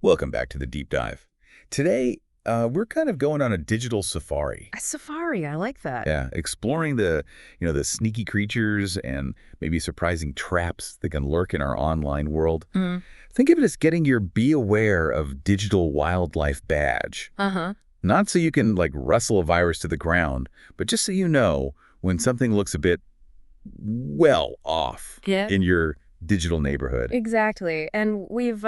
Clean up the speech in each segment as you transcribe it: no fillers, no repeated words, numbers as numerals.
Welcome back to the deep dive. Today, we're kind of going on a digital safari. A safari, I like that. Yeah, exploring the sneaky creatures and maybe surprising traps that can lurk in our online world. Mm. Think of it as getting your Be Aware of Digital Wildlife badge. Uh-huh. Not so you can, like, wrestle a virus to the ground, but just so you know when something looks a bit, well, off Yeah. in your digital neighborhood. Exactly. And we've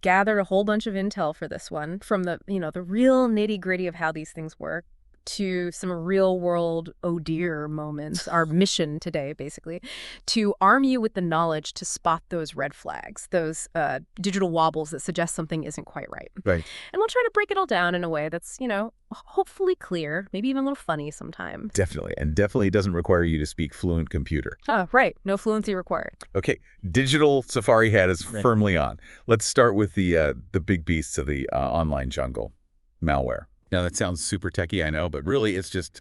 gathered a whole bunch of intel for this one, from the real nitty-gritty of how these things work to some real world oh dear moments, our mission today basically, to arm you with the knowledge to spot those red flags, those digital wobbles that suggest something isn't quite right. Right. And we'll try to break it all down in a way that's, hopefully clear, maybe even a little funny sometimes. Definitely. And definitely doesn't require you to speak fluent computer. Right. No fluency required. Okay, digital safari hat is firmly on. Let's start with the big beasts of the online jungle, malware. Now, that sounds super techy, I know, but really it's just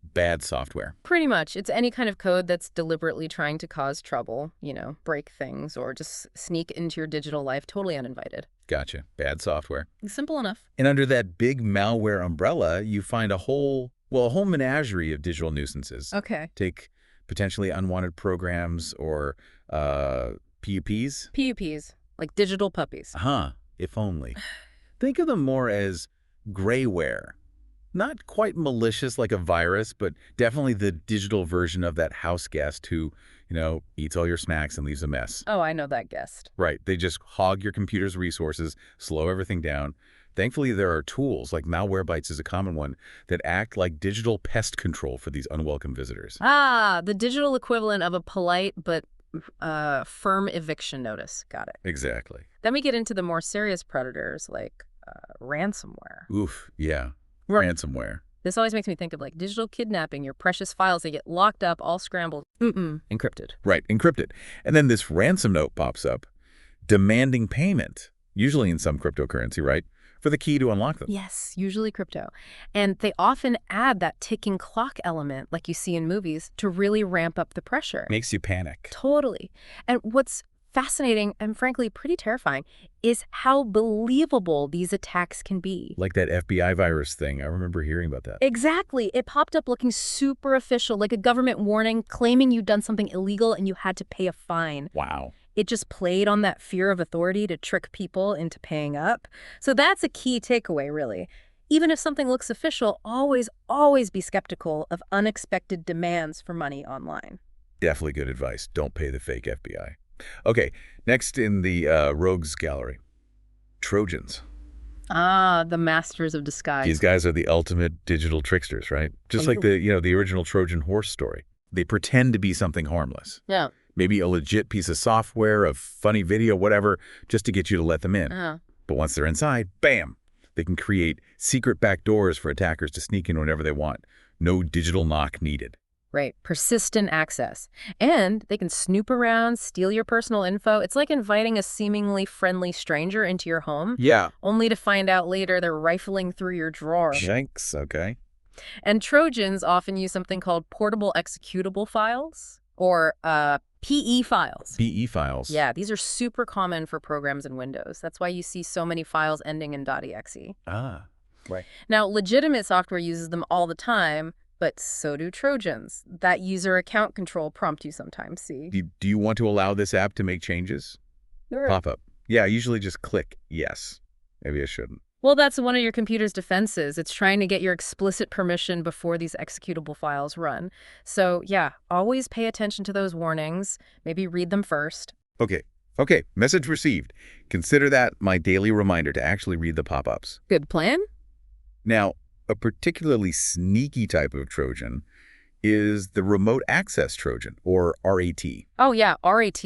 bad software. Pretty much. It's any kind of code that's deliberately trying to cause trouble, break things, or just sneak into your digital life totally uninvited. Gotcha. Bad software. Simple enough. And under that big malware umbrella, you find a whole menagerie of digital nuisances. Okay. Take potentially unwanted programs or PUPs. PUPs, like digital puppies. If only. Think of them more as grayware. Not quite malicious like a virus, but definitely the digital version of that house guest who, eats all your snacks and leaves a mess. Oh, I know that guest. Right. They just hog your computer's resources, slow everything down. Thankfully, there are tools, like Malwarebytes is a common one, that act like digital pest control for these unwelcome visitors. The digital equivalent of a polite but firm eviction notice. Got it. Exactly. Then we get into the more serious predators like ransomware. Oof, yeah. Ransomware. This always makes me think of like digital kidnapping, your precious files, they get locked up, all scrambled, encrypted. Right, encrypted. And then this ransom note pops up, demanding payment, usually in some cryptocurrency, right, for the key to unlock them. Yes, usually crypto. And they often add that ticking clock element, like you see in movies, to really ramp up the pressure. Makes you panic. Totally. And what's fascinating and frankly pretty terrifying is how believable these attacks can be. Like that FBI virus thing. I remember hearing about that. Exactly. It popped up looking super official, like a government warning claiming you'd done something illegal and you had to pay a fine. Wow. It just played on that fear of authority to trick people into paying up. So that's a key takeaway, really. Even if something looks official, always be skeptical of unexpected demands for money online. Definitely good advice. Don't pay the fake FBI. Okay, next in the rogues gallery, Trojans. The masters of disguise. These guys are the ultimate digital tricksters, right? Just like the original Trojan horse story. They pretend to be something harmless. Yeah. Maybe a legit piece of software, a funny video, whatever, just to get you to let them in. But once they're inside, bam, they can create secret backdoors for attackers to sneak in whenever they want. No digital knock needed. Right. Persistent access. And they can snoop around, steal your personal info. It's like inviting a seemingly friendly stranger into your home. Yeah. Only to find out later they're rifling through your drawer. Yikes, okay. And Trojans often use something called portable executable files, or PE files. PE files. Yeah, these are super common for programs in Windows. That's why you see so many files ending in .exe. Right. Now, legitimate software uses them all the time, but so do Trojans. That user account control prompt you sometimes see. Do you want to allow this app to make changes? Sure. Pop up. Yeah, I usually just click yes. Maybe I shouldn't. Well, that's one of your computer's defenses. It's trying to get your explicit permission before these executable files run. So yeah, always pay attention to those warnings. Maybe read them first. Okay, message received. Consider that my daily reminder to actually read the pop-ups. Good plan? Now, a particularly sneaky type of Trojan is the remote access Trojan, or RAT. Oh yeah, RAT.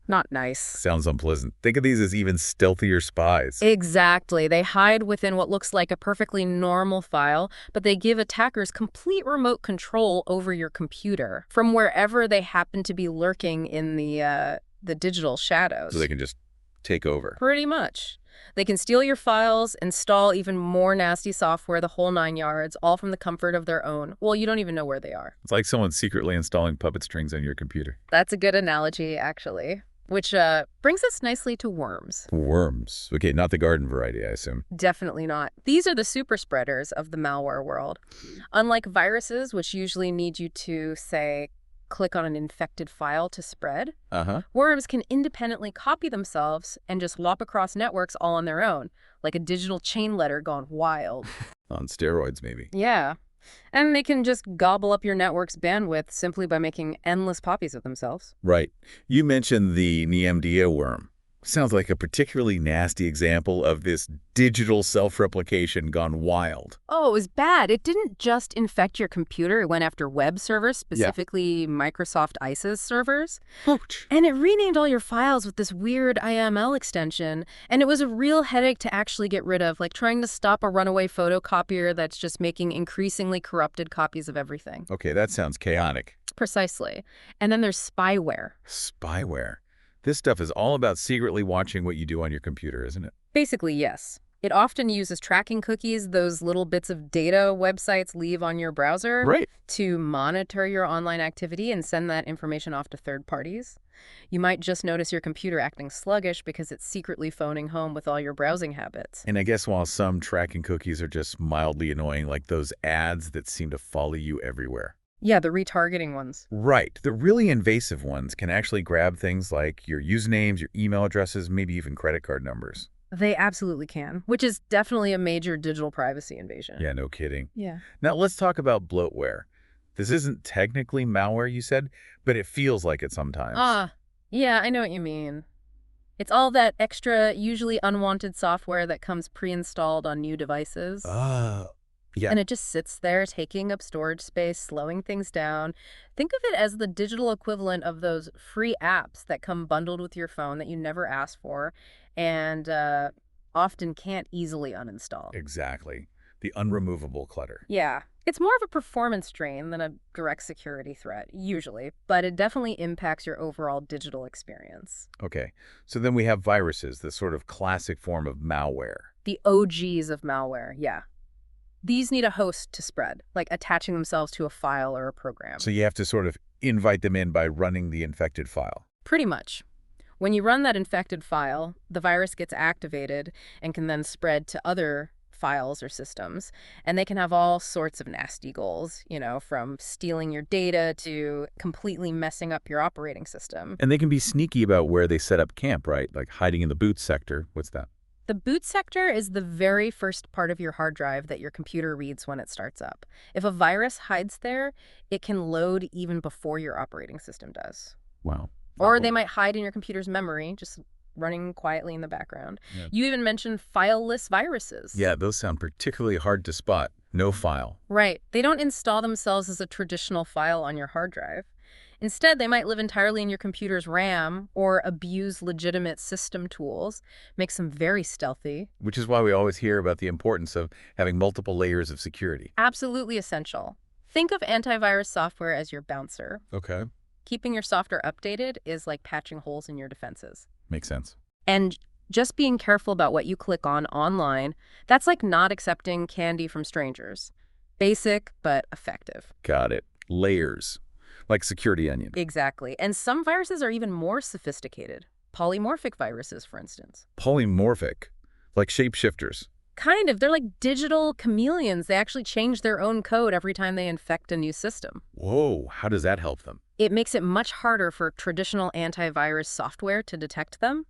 Not nice. Sounds unpleasant. Think of these as even stealthier spies. Exactly. They hide within what looks like a perfectly normal file, but they give attackers complete remote control over your computer from wherever they happen to be lurking in the digital shadows. So they can just take over. Pretty much. They can steal your files, install even more nasty software, the whole 9 yards, all from the comfort of their own. Well, you don't even know where they are. It's like someone secretly installing puppet strings on your computer. That's a good analogy, actually. Which brings us nicely to worms. Worms. Okay, not the garden variety, I assume. Definitely not. These are the super spreaders of the malware world. Unlike viruses, which usually need you to, say, click on an infected file to spread, Uh-huh. worms can independently copy themselves and just lop across networks all on their own, like a digital chain letter gone wild. On steroids, maybe. Yeah. And they can just gobble up your network's bandwidth simply by making endless copies of themselves. Right. You mentioned the Neemdia worm. Sounds like a particularly nasty example of this digital self-replication gone wild. Oh, it was bad. It didn't just infect your computer. It went after web servers, Yeah. specifically Microsoft ISIS servers. Ouch. And it renamed all your files with this weird IML extension. And it was a real headache to actually get rid of, like trying to stop a runaway photocopier that's just making increasingly corrupted copies of everything. Okay, that sounds chaotic. Precisely. And then there's spyware. Spyware. This stuff is all about secretly watching what you do on your computer, isn't it? Basically, yes. It often uses tracking cookies, those little bits of data websites leave on your browser, Right. to monitor your online activity and send that information off to third parties. You might just notice your computer acting sluggish because it's secretly phoning home with all your browsing habits. And I guess while some tracking cookies are just mildly annoying, like those ads that seem to follow you everywhere. Yeah, the retargeting ones. Right. The really invasive ones can actually grab things like your usernames, your email addresses, maybe even credit card numbers. They absolutely can, which is definitely a major digital privacy invasion. Yeah, no kidding. Yeah. Now let's talk about bloatware. This isn't technically malware, you said, but it feels like it sometimes. Yeah, I know what you mean. It's all that extra, usually unwanted software that comes pre-installed on new devices. Yeah. And it just sits there taking up storage space, slowing things down. Think of it as the digital equivalent of those free apps that come bundled with your phone that you never asked for and often can't easily uninstall. Exactly. The unremovable clutter. Yeah. It's more of a performance drain than a direct security threat, usually, but it definitely impacts your overall digital experience. Okay. So then we have viruses, the sort of classic form of malware. The OGs of malware, yeah. These need a host to spread, like attaching themselves to a file or a program. So you have to sort of invite them in by running the infected file. Pretty much. When you run that infected file, the virus gets activated and can then spread to other files or systems. And they can have all sorts of nasty goals, from stealing your data to completely messing up your operating system. And they can be sneaky about where they set up camp, right? Like hiding in the boot sector. What's that? The boot sector is the very first part of your hard drive that your computer reads when it starts up. If a virus hides there, it can load even before your operating system does. Wow. Or they might hide in your computer's memory, just running quietly in the background. Yeah. You even mentioned fileless viruses. Yeah, those sound particularly hard to spot. No file. Right. They don't install themselves as a traditional file on your hard drive. Instead, they might live entirely in your computer's RAM or abuse legitimate system tools, makes them very stealthy. Which is why we always hear about the importance of having multiple layers of security. Absolutely essential. Think of antivirus software as your bouncer. Okay. Keeping your software updated is like patching holes in your defenses. Makes sense. And just being careful about what you click on online, that's like not accepting candy from strangers. Basic, but effective. Got it. Layers. Like security onion. Exactly. And some viruses are even more sophisticated. Polymorphic viruses, for instance. Polymorphic. Like shapeshifters. Kind of. They're like digital chameleons. They actually change their own code every time they infect a new system. Whoa, how does that help them? It makes it much harder for traditional antivirus software to detect them.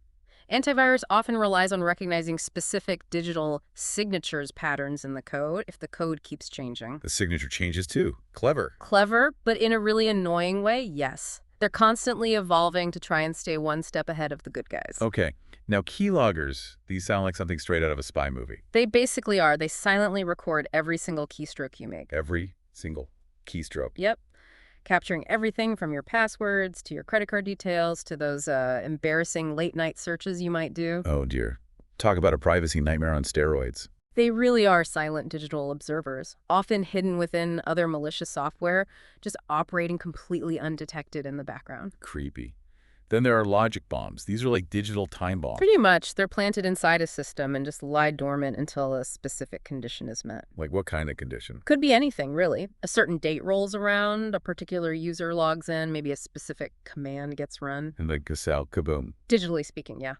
Antivirus often relies on recognizing specific digital signatures patterns in the code if the code keeps changing. The signature changes too. Clever. Clever, but in a really annoying way, yes. They're constantly evolving to try and stay one step ahead of the good guys. Okay. Now, keyloggers, these sound like something straight out of a spy movie. They basically are. They silently record every single keystroke you make. Every single keystroke. Yep. Capturing everything from your passwords to your credit card details to those embarrassing late-night searches you might do. Oh, dear. Talk about a privacy nightmare on steroids. They really are silent digital observers, often hidden within other malicious software, just operating completely undetected in the background. Creepy. Then there are logic bombs. These are like digital time bombs. Pretty much, they're planted inside a system and just lie dormant until a specific condition is met. Like what kind of condition? Could be anything, really. A certain date rolls around, a particular user logs in, maybe a specific command gets run. And like Gasal, kaboom. Digitally speaking, yeah.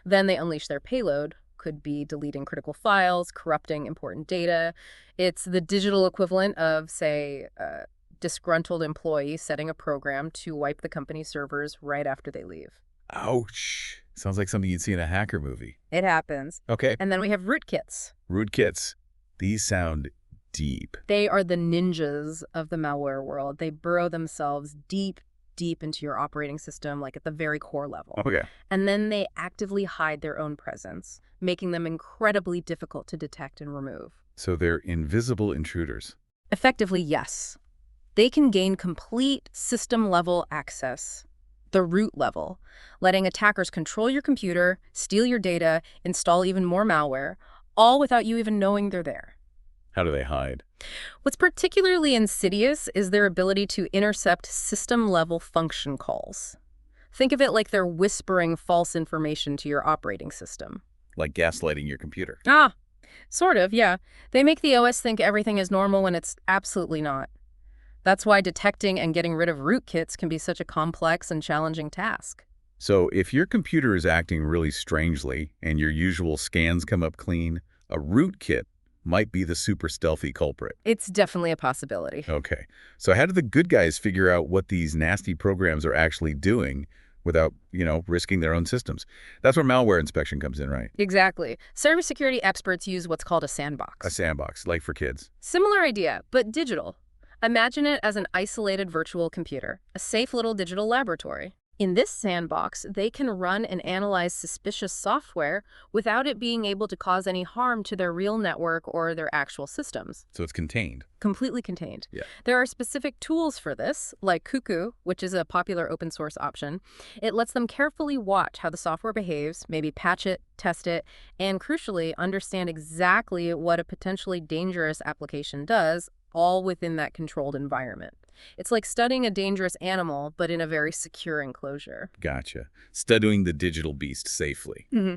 Then they unleash their payload. Could be deleting critical files, corrupting important data. It's the digital equivalent of, say, a disgruntled employee setting a program to wipe the company's servers right after they leave. Ouch. Sounds like something you'd see in a hacker movie. It happens. Okay. And then we have rootkits. Rootkits. These sound deep. They are the ninjas of the malware world. They burrow themselves deep into your operating system, like at the very core level. Okay. And then they actively hide their own presence, making them incredibly difficult to detect and remove. So they're invisible intruders. Effectively, yes. They can gain complete system-level access, the root level, letting attackers control your computer, steal your data, install even more malware, all without you even knowing they're there. How do they hide? What's particularly insidious is their ability to intercept system-level function calls. Think of it like they're whispering false information to your operating system. Like gaslighting your computer. Ah, sort of, yeah. They make the OS think everything is normal when it's absolutely not. That's why detecting and getting rid of rootkits can be such a complex and challenging task. So if your computer is acting really strangely and your usual scans come up clean, a rootkit might be the super stealthy culprit. It's definitely a possibility. Okay. So how do the good guys figure out what these nasty programs are actually doing without, risking their own systems? That's where malware inspection comes in, right? Exactly. Cybersecurity experts use what's called a sandbox. A sandbox, like for kids. Similar idea, but digital. Imagine it as an isolated virtual computer, a safe little digital laboratory. In this sandbox, they can run and analyze suspicious software without it being able to cause any harm to their real network or their actual systems. So it's contained. Completely contained. Yeah. There are specific tools for this, like Cuckoo, which is a popular open source option. It lets them carefully watch how the software behaves, maybe patch it, test it, and crucially, understand exactly what a potentially dangerous application does, all within that controlled environment. It's like studying a dangerous animal, but in a very secure enclosure. Gotcha. Studying the digital beast safely. Mm-hmm.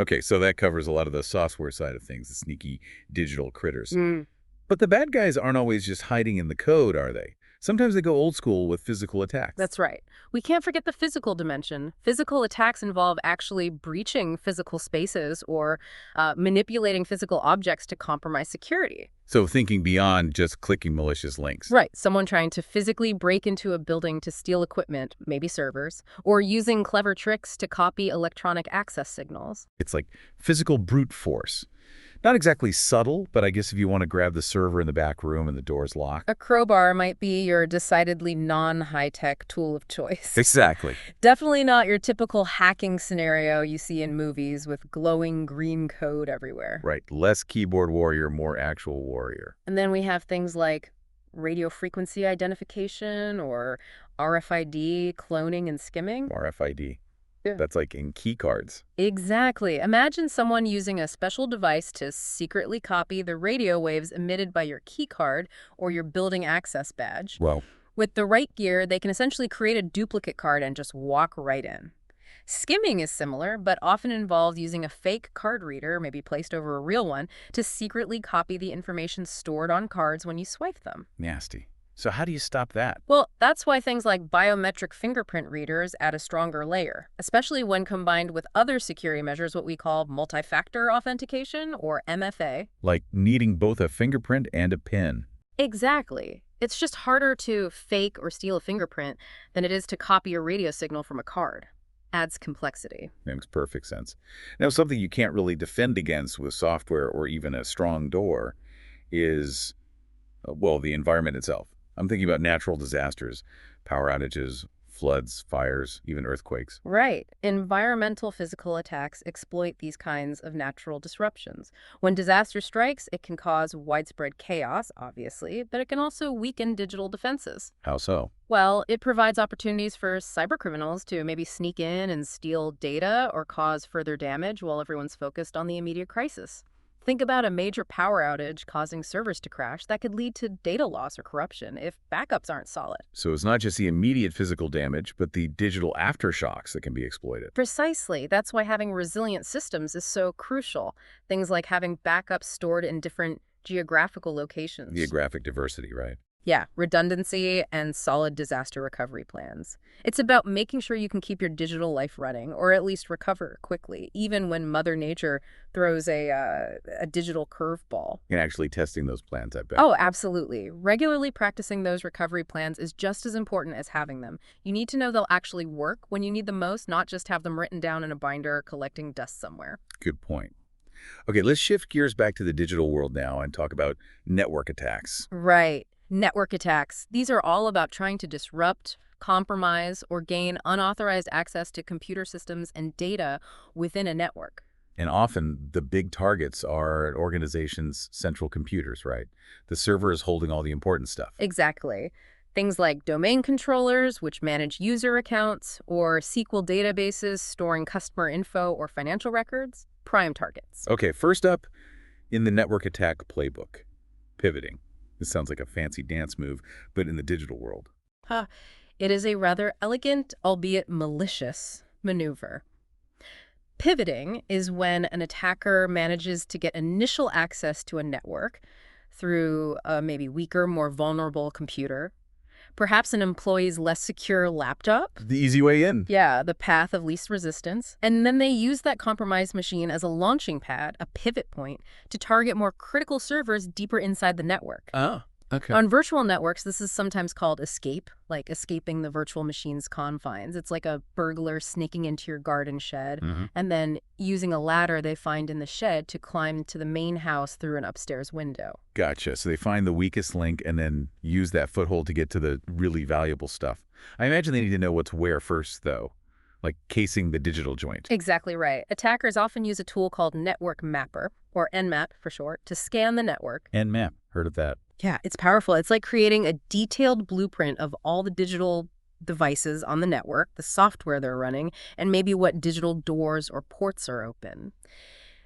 Okay, so that covers a lot of the software side of things, the sneaky digital critters. But the bad guys aren't always just hiding in the code, are they? Sometimes they go old school with physical attacks. That's right. We can't forget the physical dimension. Physical attacks involve actually breaching physical spaces or manipulating physical objects to compromise security. So thinking beyond just clicking malicious links. Right. Someone trying to physically break into a building to steal equipment, maybe servers, or using clever tricks to copy electronic access signals. It's like physical brute force. Not exactly subtle, but I guess if you want to grab the server in the back room and the door's locked. A crowbar might be your decidedly non-high-tech tool of choice. Exactly. Definitely not your typical hacking scenario you see in movies with glowing green code everywhere. Right. Less keyboard warrior, more actual warrior. And then we have things like radio frequency identification or RFID cloning and skimming. RFID. Yeah. That's like in key cards. Exactly. Imagine someone using a special device to secretly copy the radio waves emitted by your key card or your building access badge. Well, With the right gear, they can essentially create a duplicate card and just walk right in. Skimming is similar, but often involves using a fake card reader, maybe placed over a real one, to secretly copy the information stored on cards when you swipe them. nasty. So how do you stop that? Well, that's why things like biometric fingerprint readers add a stronger layer, especially when combined with other security measures, what we call multi-factor authentication, or MFA. Like needing both a fingerprint and a PIN. Exactly. It's just harder to fake or steal a fingerprint than it is to copy a radio signal from a card. Adds complexity. Makes perfect sense. Now, something you can't really defend against with software or even a strong door is, the environment itself. I'm thinking about natural disasters, power outages, floods, fires, even earthquakes. Right. Environmental physical attacks exploit these kinds of natural disruptions. When disaster strikes, it can cause widespread chaos, obviously, but it can also weaken digital defenses. How so? Well, it provides opportunities for cybercriminals to maybe sneak in and steal data or cause further damage while everyone's focused on the immediate crisis. Think about a major power outage causing servers to crash that could lead to data loss or corruption if backups aren't solid. So it's not just the immediate physical damage, but the digital aftershocks that can be exploited. Precisely. That's why having resilient systems is so crucial. Things like having backups stored in different geographical locations. Geographic diversity, right? Yeah, redundancy and solid disaster recovery plans. It's about making sure you can keep your digital life running, or at least recover quickly, even when Mother Nature throws a digital curveball. And actually testing those plans, I bet. Oh, absolutely. Regularly practicing those recovery plans is just as important as having them. You need to know they'll actually work when you need them most, not just have them written down in a binder collecting dust somewhere. Good point. Okay, let's shift gears back to the digital world now and talk about network attacks. Right. Network attacks. These are all about trying to disrupt, compromise, or gain unauthorized access to computer systems and data within a network. And often the big targets are an organization's central computers, right? The server is holding all the important stuff. Exactly. Things like domain controllers, which manage user accounts, or SQL databases storing customer info or financial records, prime targets. Okay, first up in the network attack playbook, pivoting. This sounds like a fancy dance move, but in the digital world. It is a rather elegant, albeit malicious, maneuver. Pivoting is when an attacker manages to get initial access to a network through a maybe weaker, more vulnerable computer, perhaps an employee's less secure laptop. The easy way in. Yeah, the path of least resistance. And then they use that compromised machine as a launching pad, a pivot point, to target more critical servers deeper inside the network. Oh, okay. On virtual networks, this is sometimes called escape, like escaping the virtual machine's confines. It's like a burglar sneaking into your garden shed and then using a ladder they find in the shed to climb to the main house through an upstairs window. Gotcha. So they find the weakest link and then use that foothold to get to the really valuable stuff. I imagine they need to know what's where first, though, like casing the digital joint. Exactly right. Attackers often use a tool called Network Mapper, or Nmap for short, to scan the network. Nmap. Heard of that. Yeah, it's powerful. It's like creating a detailed blueprint of all the digital devices on the network, the software they're running, and maybe what digital doors or ports are open.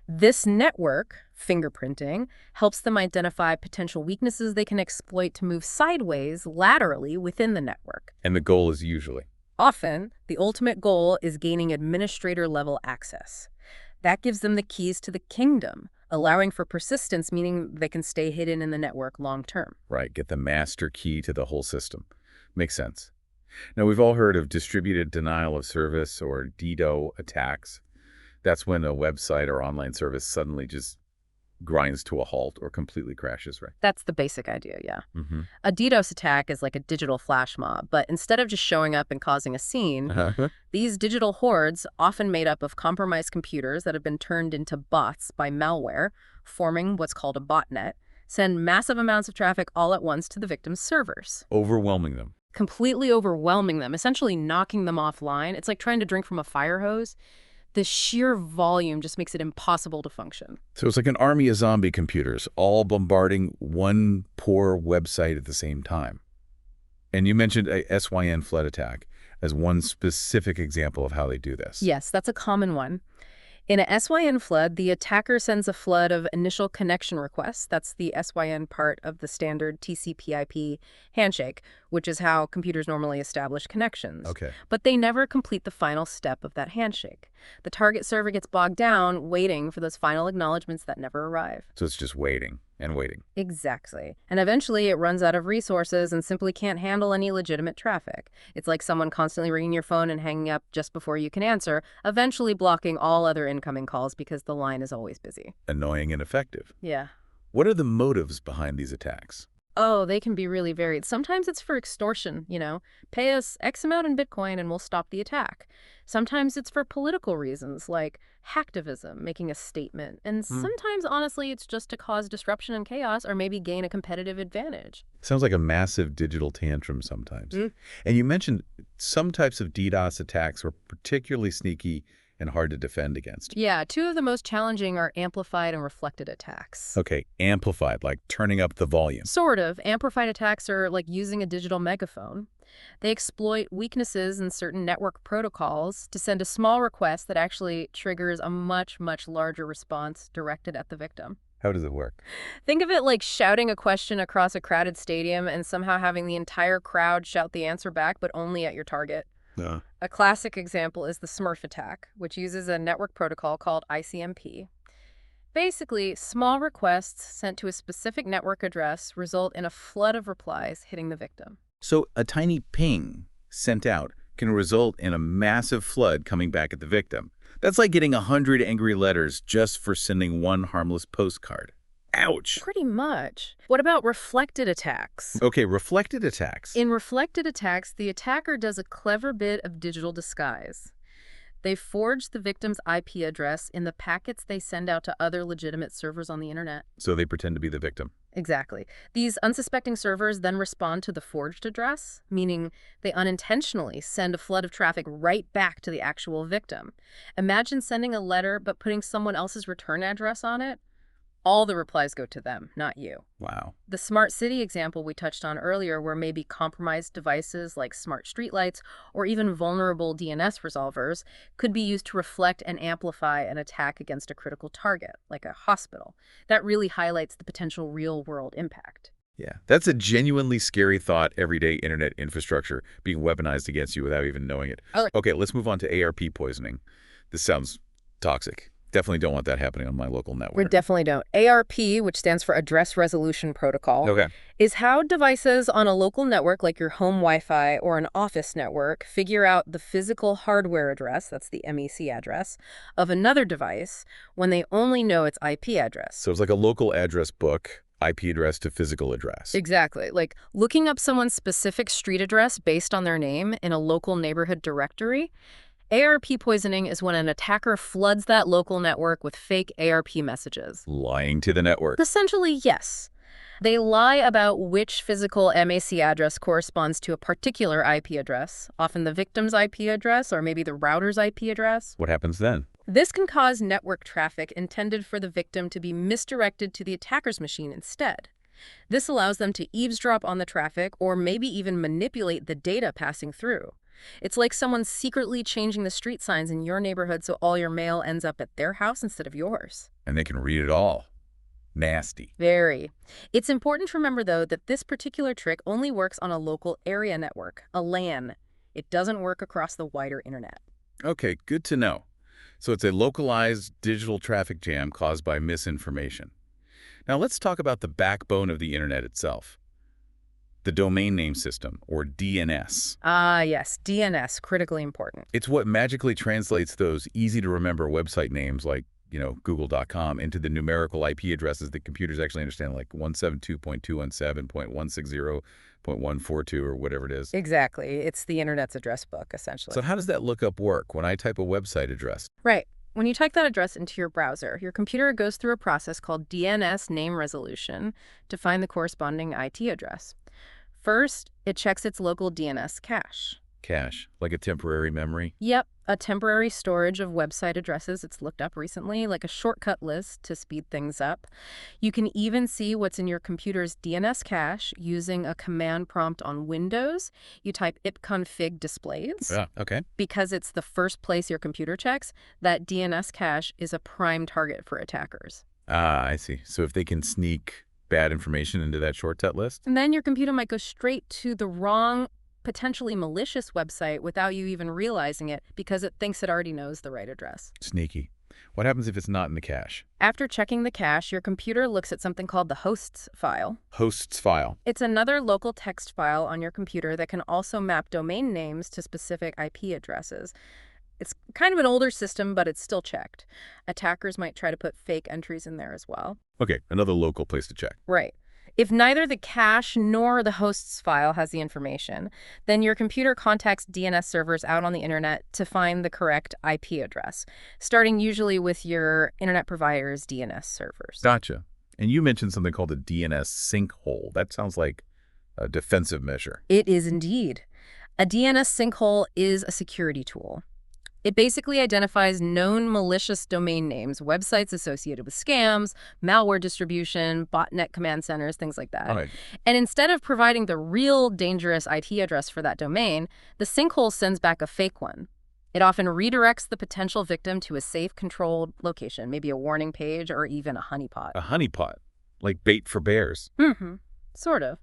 This network, fingerprinting, helps them identify potential weaknesses they can exploit to move sideways, laterally, within the network. And the goal is usually? Often, the ultimate goal is gaining administrator-level access. That gives them the keys to the kingdom, allowing for persistence, meaning they can stay hidden in the network long term. Right, get the master key to the whole system. Makes sense. Now, we've all heard of distributed denial of service or DDoS attacks. That's when a website or online service suddenly just grinds to a halt or completely crashes, right? That's the basic idea, yeah. A DDoS attack is like a digital flash mob, but instead of just showing up and causing a scene, these digital hordes, often made up of compromised computers that have been turned into bots by malware, forming what's called a botnet, send massive amounts of traffic all at once to the victim's servers. Overwhelming them. Completely overwhelming them, essentially knocking them offline. It's like trying to drink from a fire hose. The sheer volume just makes it impossible to function. So it's like an army of zombie computers, all bombarding one poor website at the same time. And you mentioned a SYN flood attack as one specific example of how they do this. Yes, that's a common one. In a SYN flood, the attacker sends a flood of initial connection requests. That's the SYN part of the standard TCP/IP handshake, which is how computers normally establish connections. Okay. But they never complete the final step of that handshake. The target server gets bogged down waiting for those final acknowledgments that never arrive. So it's just waiting and waiting. Exactly. And eventually it runs out of resources and simply can't handle any legitimate traffic. It's like someone constantly ringing your phone and hanging up just before you can answer, eventually blocking all other incoming calls because the line is always busy. Annoying and effective. Yeah. What are the motives behind these attacks? Oh, they can be really varied. Sometimes it's for extortion, pay us X amount in Bitcoin and we'll stop the attack. Sometimes it's for political reasons, like hacktivism, making a statement. And sometimes, honestly, it's just to cause disruption and chaos or maybe gain a competitive advantage. Sounds like a massive digital tantrum sometimes. And you mentioned some types of DDoS attacks were particularly sneaky and hard to defend against. Yeah, two of the most challenging are amplified and reflected attacks. Okay, amplified, like turning up the volume. Sort of. Amplified attacks are like using a digital megaphone. They exploit weaknesses in certain network protocols to send a small request that actually triggers a much, much larger response directed at the victim. How does it work? Think of it like shouting a question across a crowded stadium and somehow having the entire crowd shout the answer back, but only at your target. Uh, A classic example is the Smurf attack, which uses a network protocol called ICMP. Basically, small requests sent to a specific network address result in a flood of replies hitting the victim. so a tiny ping sent out can result in a massive flood coming back at the victim. That's like getting 100 angry letters just for sending one harmless postcard. Ouch! Pretty much. What about reflected attacks? Okay, reflected attacks. In reflected attacks, the attacker does a clever bit of digital disguise. They forge the victim's IP address in the packets they send out to other legitimate servers on the internet. So they pretend to be the victim. Exactly. These unsuspecting servers then respond to the forged address, meaning they unintentionally send a flood of traffic right back to the actual victim. Imagine sending a letter but putting someone else's return address on it. All the replies go to them, not you. Wow. The smart city example we touched on earlier, where maybe compromised devices like smart streetlights or even vulnerable DNS resolvers could be used to reflect and amplify an attack against a critical target, like a hospital. That really highlights the potential real-world impact. Yeah, that's a genuinely scary thought, everyday internet infrastructure being weaponized against you without even knowing it. Okay, let's move on to ARP poisoning. This sounds toxic. Definitely don't want that happening on my local network. We definitely don't. ARP, which stands for Address Resolution Protocol, Okay. is how devices on a local network like your home Wi-Fi or an office network figure out the physical hardware address, that's the MEC address, of another device when they only know its IP address. So it's like a local address book, IP address to physical address. Exactly. Like looking up someone's specific street address based on their name in a local neighborhood directory. ARP poisoning is when an attacker floods that local network with fake ARP messages. Lying to the network. Essentially, yes. They lie about which physical MAC address corresponds to a particular IP address, often the victim's IP address or maybe the router's IP address. What happens then? This can cause network traffic intended for the victim to be misdirected to the attacker's machine instead. This allows them to eavesdrop on the traffic or maybe even manipulate the data passing through. It's like someone secretly changing the street signs in your neighborhood so all your mail ends up at their house instead of yours. And they can read it all. Nasty. Very. It's important to remember, though, that this particular trick only works on a local area network, a LAN. It doesn't work across the wider internet. Okay, good to know. So it's a localized digital traffic jam caused by misinformation. Now let's talk about the backbone of the internet itself. The domain name system, or DNS. Ah, yes, DNS, critically important. It's what magically translates those easy-to-remember website names like, Google.com into the numerical IP addresses that computers actually understand, like 172.217.160.142 or whatever it is. Exactly. It's the internet's address book, essentially. So how does that lookup work when I type a website address? Right. When you type that address into your browser, your computer goes through a process called DNS name resolution to find the corresponding IT address. First, it checks its local DNS cache. Cache, like a temporary memory? Yep, a temporary storage of website addresses it's looked up recently, like a shortcut list to speed things up. You can even see what's in your computer's DNS cache using a command prompt on Windows. You type ipconfig displays. Yeah, okay. Because it's the first place your computer checks, that DNS cache is a prime target for attackers. Ah, I see. So if they can sneak bad information into that shortcut list? And then your computer might go straight to the wrong, potentially malicious website without you even realizing it because it thinks it already knows the right address. Sneaky. What happens if it's not in the cache? After checking the cache, your computer looks at something called the hosts file. Hosts file. It's another local text file on your computer that can also map domain names to specific IP addresses. It's kind of an older system, but it's still checked. Attackers might try to put fake entries in there as well. Okay, another local place to check. Right. If neither the cache nor the hosts file has the information, then your computer contacts DNS servers out on the internet to find the correct IP address, starting usually with your internet provider's DNS servers. Gotcha. And you mentioned something called a DNS sinkhole. That sounds like a defensive measure. It is indeed. A DNS sinkhole is a security tool. It basically identifies known malicious domain names, websites associated with scams, malware distribution, botnet command centers, things like All that. right. And instead of providing the real dangerous IP address for that domain, the sinkhole sends back a fake one. It often redirects the potential victim to a safe, controlled location, maybe a warning page or even a honeypot. A honeypot, like bait for bears. Mm-hmm. Sort of.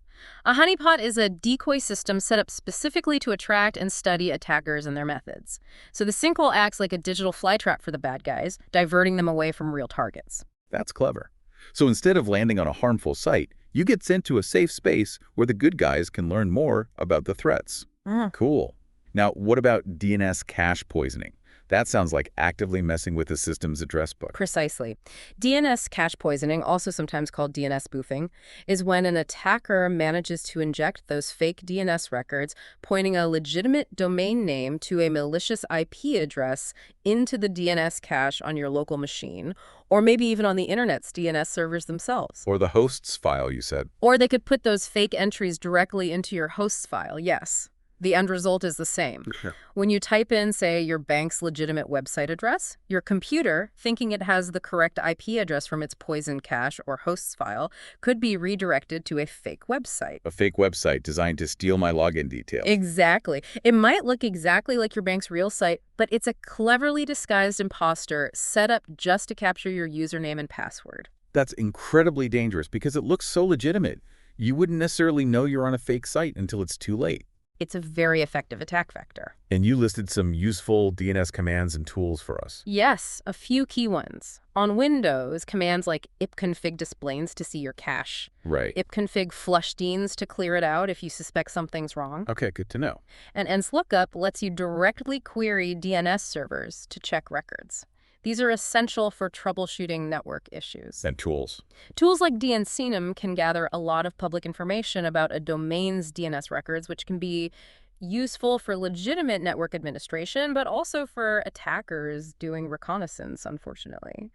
A honeypot is a decoy system set up specifically to attract and study attackers and their methods. So the sinkhole acts like a digital flytrap for the bad guys, diverting them away from real targets. That's clever. So instead of landing on a harmful site, you get sent to a safe space where the good guys can learn more about the threats. Cool. Now, what about DNS cache poisoning? That sounds like actively messing with the system's address book. Precisely. DNS cache poisoning, also sometimes called DNS spoofing, is when an attacker manages to inject those fake DNS records, pointing a legitimate domain name to a malicious IP address into the DNS cache on your local machine, or maybe even on the internet's DNS servers themselves. Or the hosts file, you said. Or they could put those fake entries directly into your hosts file, yes. The end result is the same. Sure. When you type in, say, your bank's legitimate website address, your computer, thinking it has the correct IP address from its poisoned cache or hosts file, could be redirected to a fake website. A fake website designed to steal my login details. Exactly. It might look exactly like your bank's real site, but it's a cleverly disguised imposter set up just to capture your username and password. That's incredibly dangerous because it looks so legitimate. You wouldn't necessarily know you're on a fake site until it's too late. It's a very effective attack vector. And you listed some useful DNS commands and tools for us. Yes, a few key ones. On Windows, commands like ipconfig displays to see your cache, Right. ipconfig flushdeans to clear it out if you suspect something's wrong, Okay, good to know. and enslookup lets you directly query DNS servers to check records. These are essential for troubleshooting network issues. And tools. Tools like DNCnum can gather a lot of public information about a domain's DNS records, which can be useful for legitimate network administration, but also for attackers doing reconnaissance, unfortunately.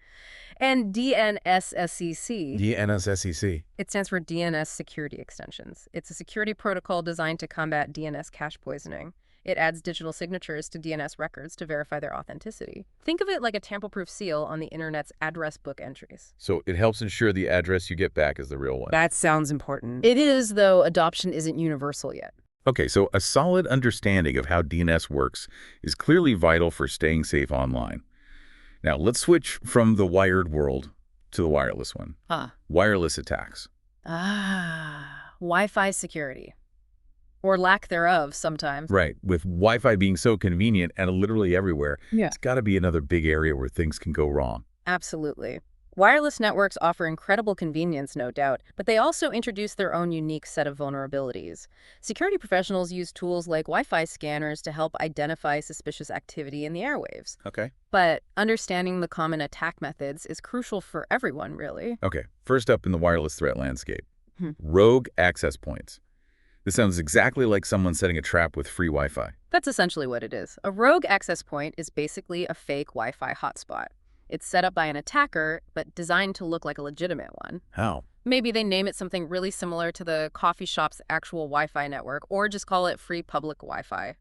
And DNSSEC, DNSSEC. it stands for DNS Security Extensions. It's a security protocol designed to combat DNS cache poisoning. It adds digital signatures to DNS records to verify their authenticity. Think of it like a tamper-proof seal on the internet's address book entries. So it helps ensure the address you get back is the real one. That sounds important. It is, though adoption isn't universal yet. Okay, so a solid understanding of how DNS works is clearly vital for staying safe online. Now, let's switch from the wired world to the wireless one. Wireless attacks. Wi-Fi security. Or lack thereof sometimes. Right, with Wi-Fi being so convenient and literally everywhere, Yeah. it's got to be another big area where things can go wrong. Absolutely. Wireless networks offer incredible convenience, no doubt, but they also introduce their own unique set of vulnerabilities. Security professionals use tools like Wi-Fi scanners to help identify suspicious activity in the airwaves. Okay. But understanding the common attack methods is crucial for everyone, really. Okay, first up in the wireless threat landscape, Hmm. rogue access points. This sounds exactly like someone setting a trap with free Wi-Fi. That's essentially what it is. A rogue access point is basically a fake Wi-Fi hotspot. It's set up by an attacker, but designed to look like a legitimate one. How? Maybe they name it something really similar to the coffee shop's actual Wi-Fi network, or just call it free public Wi-Fi.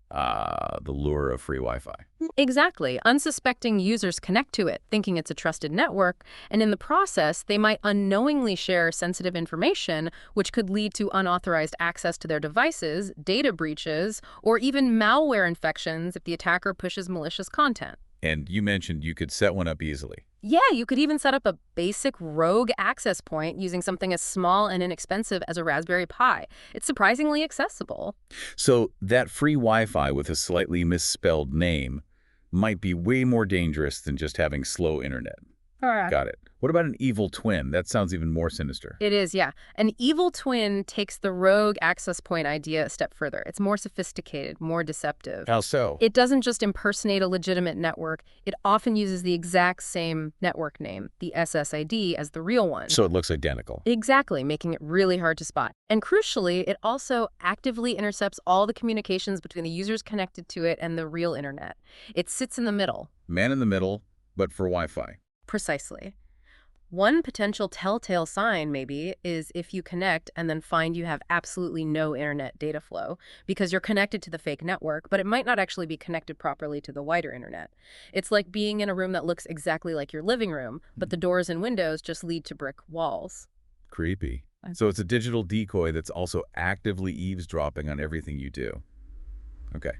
The lure of free Wi-Fi. Exactly. Unsuspecting users connect to it, thinking it's a trusted network, and in the process, they might unknowingly share sensitive information, which could lead to unauthorized access to their devices, data breaches, or even malware infections if the attacker pushes malicious content. And you mentioned you could set one up easily. Yeah, you could even set up a basic rogue access point using something as small and inexpensive as a Raspberry Pi. It's surprisingly accessible. So that free Wi-Fi with a slightly misspelled name might be way more dangerous than just having slow internet. Got it. What about an evil twin? That sounds even more sinister. It is, yeah. An evil twin takes the rogue access point idea a step further. It's more sophisticated, more deceptive. How so? It doesn't just impersonate a legitimate network. It often uses the exact same network name, the SSID, as the real one. So it looks identical. Exactly, making it really hard to spot. And crucially, it also actively intercepts all the communications between the users connected to it and the real internet. It sits in the middle. Man in the middle, but for Wi-Fi. Precisely. One potential telltale sign, maybe, is if you connect and then find you have absolutely no internet data flow because you're connected to the fake network, but it might not actually be connected properly to the wider internet. It's like being in a room that looks exactly like your living room, but the doors and windows just lead to brick walls. Creepy. So it's a digital decoy that's also actively eavesdropping on everything you do. Okay.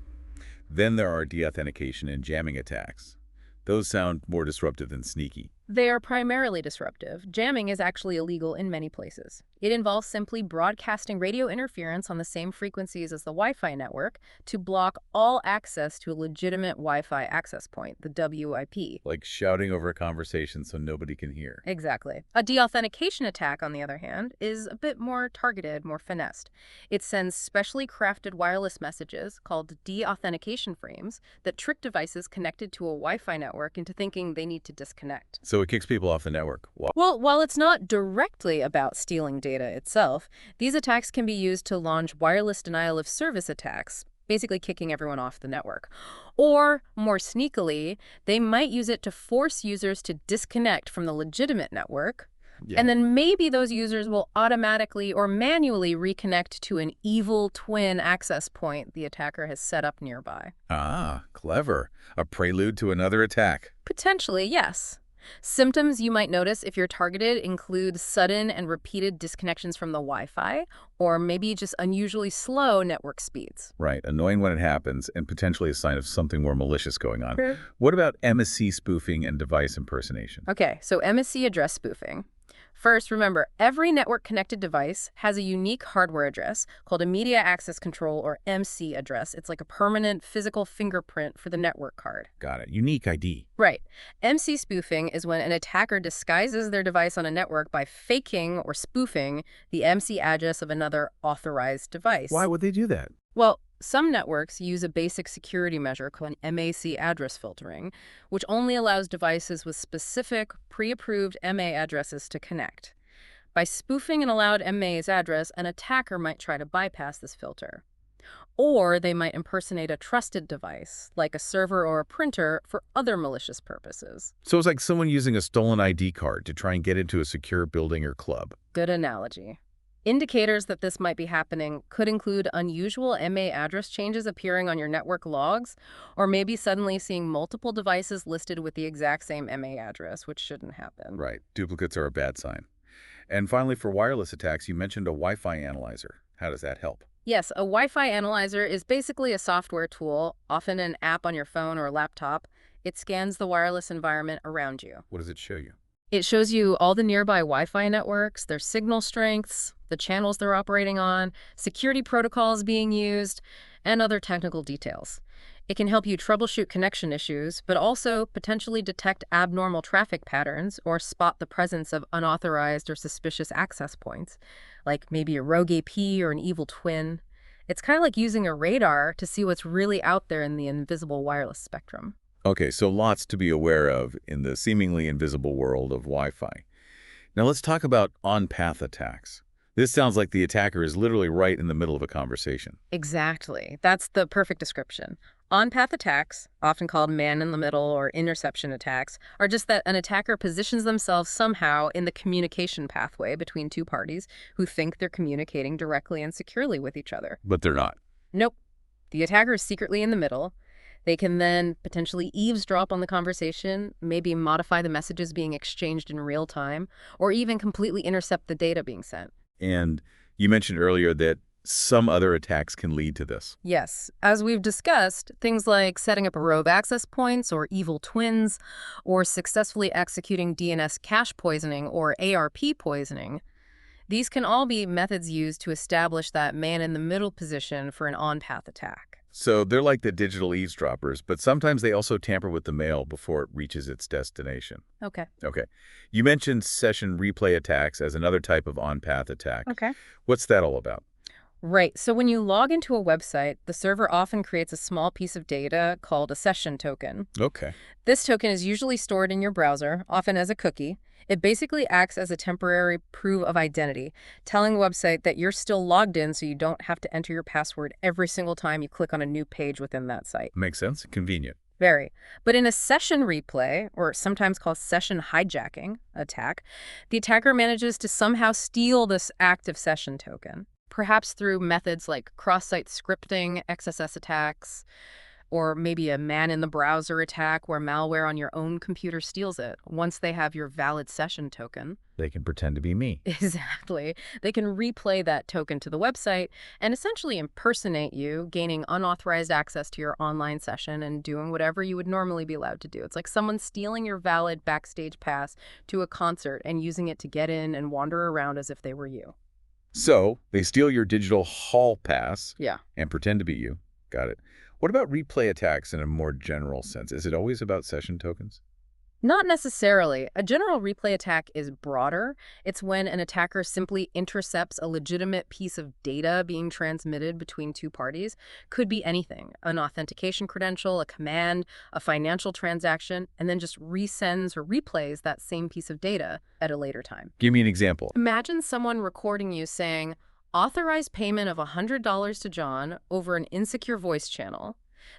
Then there are deauthentication and jamming attacks. Those sound more disruptive than sneaky. They are primarily disruptive. Jamming is actually illegal in many places. It involves simply broadcasting radio interference on the same frequencies as the Wi-Fi network to block all access to a legitimate Wi-Fi access point, the WIP. Like shouting over a conversation so nobody can hear. Exactly. A deauthentication attack, on the other hand, is a bit more targeted, more finessed. It sends specially crafted wireless messages called deauthentication frames that trick devices connected to a Wi-Fi network into thinking they need to disconnect. So it kicks people off the network. Wow. Well, while it's not directly about stealing data itself, these attacks can be used to launch wireless denial of service attacks, basically kicking everyone off the network. Or, more sneakily, they might use it to force users to disconnect from the legitimate network, and then maybe those users will automatically or manually reconnect to an evil twin access point the attacker has set up nearby. Ah, clever. A prelude to another attack. Potentially, yes. Symptoms you might notice if you're targeted include sudden and repeated disconnections from the Wi-Fi, or maybe just unusually slow network speeds. Right. Annoying when it happens and potentially a sign of something more malicious going on. Okay. What about MSC spoofing and device impersonation? Okay, so MSC address spoofing. First, remember, every network-connected device has a unique hardware address called a Media Access Control, or MC address. It's like a permanent physical fingerprint for the network card. Got it. Unique ID. Right. MC spoofing is when an attacker disguises their device on a network by faking or spoofing the MC address of another authorized device. Why would they do that? Well, some networks use a basic security measure called MAC address filtering, which only allows devices with specific, pre-approved MA addresses to connect. By spoofing an allowed MA's address, an attacker might try to bypass this filter. Or they might impersonate a trusted device, like a server or a printer, for other malicious purposes. So it's like someone using a stolen ID card to try and get into a secure building or club. Good analogy. Indicators that this might be happening could include unusual MA address changes appearing on your network logs, or maybe suddenly seeing multiple devices listed with the exact same MA address, which shouldn't happen. Right. Duplicates are a bad sign. And finally, for wireless attacks, you mentioned a Wi-Fi analyzer. How does that help? Yes, a Wi-Fi analyzer is basically a software tool, often an app on your phone or laptop. It scans the wireless environment around you. What does it show you? It shows you all the nearby Wi-Fi networks, their signal strengths, the channels they're operating on, security protocols being used, and other technical details. It can help you troubleshoot connection issues, but also potentially detect abnormal traffic patterns or spot the presence of unauthorized or suspicious access points, like maybe a rogue AP or an evil twin. It's kind of like using a radar to see what's really out there in the invisible wireless spectrum. Okay, so lots to be aware of in the seemingly invisible world of Wi-Fi. Now let's talk about on-path attacks. This sounds like the attacker is literally right in the middle of a conversation. Exactly. That's the perfect description. On-path attacks, often called man-in-the-middle or interception attacks, are just that an attacker positions themselves somehow in the communication pathway between two parties who think they're communicating directly and securely with each other. But they're not. Nope. The attacker is secretly in the middle. They can then potentially eavesdrop on the conversation, maybe modify the messages being exchanged in real time, or even completely intercept the data being sent. And you mentioned earlier that some other attacks can lead to this. Yes. As we've discussed, things like setting up rogue access points or evil twins, or successfully executing DNS cache poisoning or ARP poisoning, these can all be methods used to establish that man-in-the-middle position for an on-path attack. So they're like the digital eavesdroppers, but sometimes they also tamper with the mail before it reaches its destination. Okay. Okay. You mentioned session replay attacks as another type of on-path attack. Okay. What's that all about? Right. So when you log into a website, the server often creates a small piece of data called a session token. Okay. This token is usually stored in your browser, often as a cookie. It basically acts as a temporary proof of identity, telling the website that you're still logged in so you don't have to enter your password every single time you click on a new page within that site. Makes sense. Convenient. Very. But in a session replay, or sometimes called session hijacking attack, the attacker manages to somehow steal this active session token, perhaps through methods like cross-site scripting, XSS attacks, or maybe a man-in-the-browser attack where malware on your own computer steals it once they have your valid session token. They can pretend to be me. Exactly. They can replay that token to the website and essentially impersonate you, gaining unauthorized access to your online session and doing whatever you would normally be allowed to do. It's like someone stealing your valid backstage pass to a concert and using it to get in and wander around as if they were you. So they steal your digital hall pass Yeah. and pretend to be you. Got it. What about replay attacks in a more general sense? Is it always about session tokens? Not necessarily. A general replay attack is broader. It's when an attacker simply intercepts a legitimate piece of data being transmitted between two parties. Could be anything, an authentication credential, a command, a financial transaction, and then just resends or replays that same piece of data at a later time. Give me an example. Imagine someone recording you saying, "Authorized payment of $100 to John" over an insecure voice channel.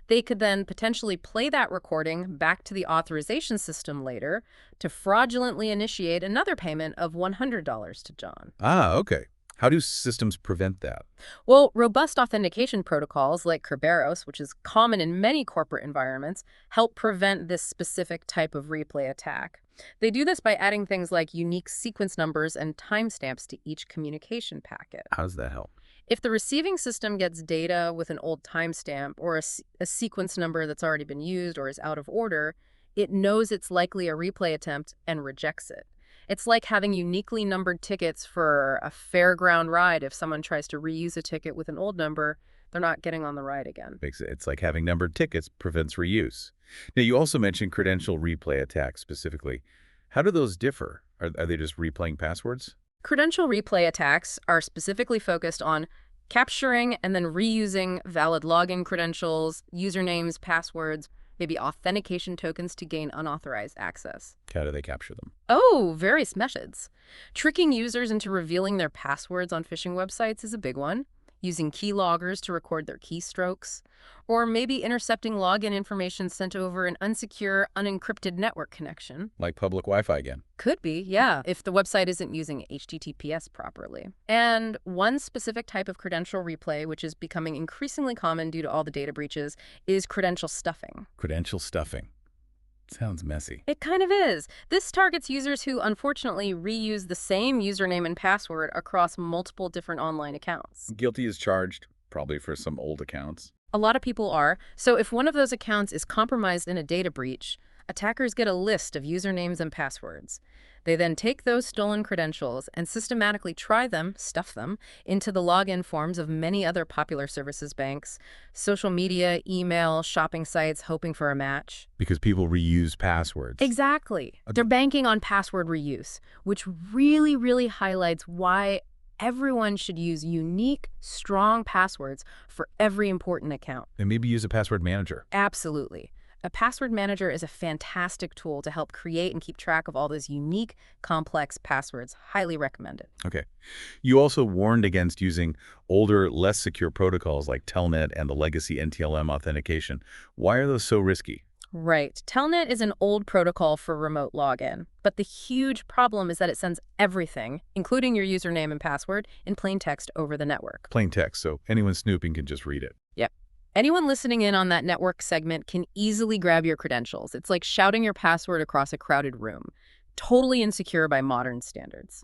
They could then potentially play that recording back to the authorization system later to fraudulently initiate another payment of $100 to John. Ah, okay. How do systems prevent that? Well, robust authentication protocols like Kerberos, which is common in many corporate environments, help prevent this specific type of replay attack. They do this by adding things like unique sequence numbers and timestamps to each communication packet. How does that help? If the receiving system gets data with an old timestamp or a sequence number that's already been used or is out of order, it knows it's likely a replay attempt and rejects it. It's like having uniquely numbered tickets for a fairground ride. If someone tries to reuse a ticket with an old number, they're not getting on the ride again. It's like having numbered tickets prevents reuse. Now, you also mentioned credential replay attacks specifically. How do those differ? Are they just replaying passwords? Credential replay attacks are specifically focused on capturing and then reusing valid login credentials, usernames, passwords, maybe authentication tokens to gain unauthorized access. How do they capture them? Oh, various methods. Tricking users into revealing their passwords on phishing websites is a big one. Using keyloggers to record their keystrokes, or maybe intercepting login information sent over an unsecure, unencrypted network connection. Like public Wi-Fi again. Could be, yeah, if the website isn't using HTTPS properly. And one specific type of credential replay, which is becoming increasingly common due to all the data breaches, is credential stuffing. Credential stuffing. Sounds messy. It kind of is. This targets users who unfortunately reuse the same username and password across multiple different online accounts. Guilty as charged, probably for some old accounts. A lot of people are. So if one of those accounts is compromised in a data breach, attackers get a list of usernames and passwords. They then take those stolen credentials and systematically try them, stuff them, into the login forms of many other popular services banks, social media, email, shopping sites, hoping for a match. Because people reuse passwords. Exactly. They're banking on password reuse, which really, really highlights why everyone should use unique, strong passwords for every important account. And maybe use a password manager. Absolutely. A password manager is a fantastic tool to help create and keep track of all those unique, complex passwords. Highly recommended. Okay. You also warned against using older, less secure protocols like Telnet and the legacy NTLM authentication. Why are those so risky? Right. Telnet is an old protocol for remote login, but the huge problem is that it sends everything, including your username and password, in plain text over the network. Plain text, so anyone snooping can just read it. Yep. Anyone listening in on that network segment can easily grab your credentials. It's like shouting your password across a crowded room. Totally insecure by modern standards.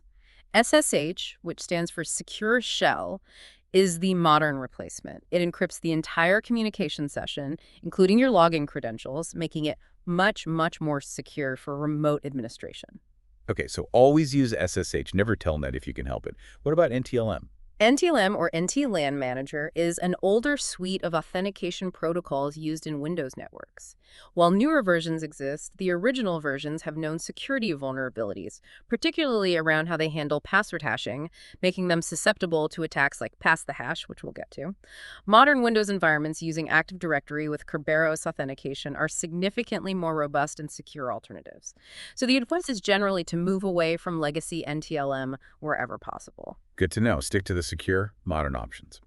SSH, which stands for Secure Shell, is the modern replacement. It encrypts the entire communication session, including your login credentials, making it much, much more secure for remote administration. Okay, so always use SSH, never Telnet if you can help it. What about NTLM? NTLM, or NT-LAN Manager, is an older suite of authentication protocols used in Windows networks. While newer versions exist, the original versions have known security vulnerabilities, particularly around how they handle password hashing, making them susceptible to attacks like pass the hash, which we'll get to. Modern Windows environments using Active Directory with Kerberos authentication are significantly more robust and secure alternatives. So the advice is generally to move away from legacy NTLM wherever possible. Good to know. Stick to the secure, modern options.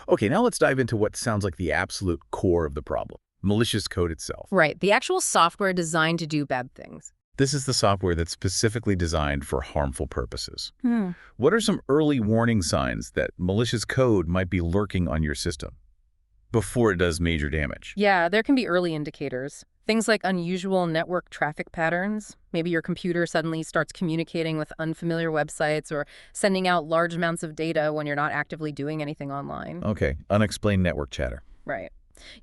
Okay, now let's dive into what sounds like the absolute core of the problem. malicious code itself. Right, the actual software designed to do bad things. This is the software that's specifically designed for harmful purposes. Hmm. What are some early warning signs that malicious code might be lurking on your system before it does major damage? Yeah, there can be early indicators. Things like unusual network traffic patterns. Maybe your computer suddenly starts communicating with unfamiliar websites or sending out large amounts of data when you're not actively doing anything online. Okay, unexplained network chatter. Right.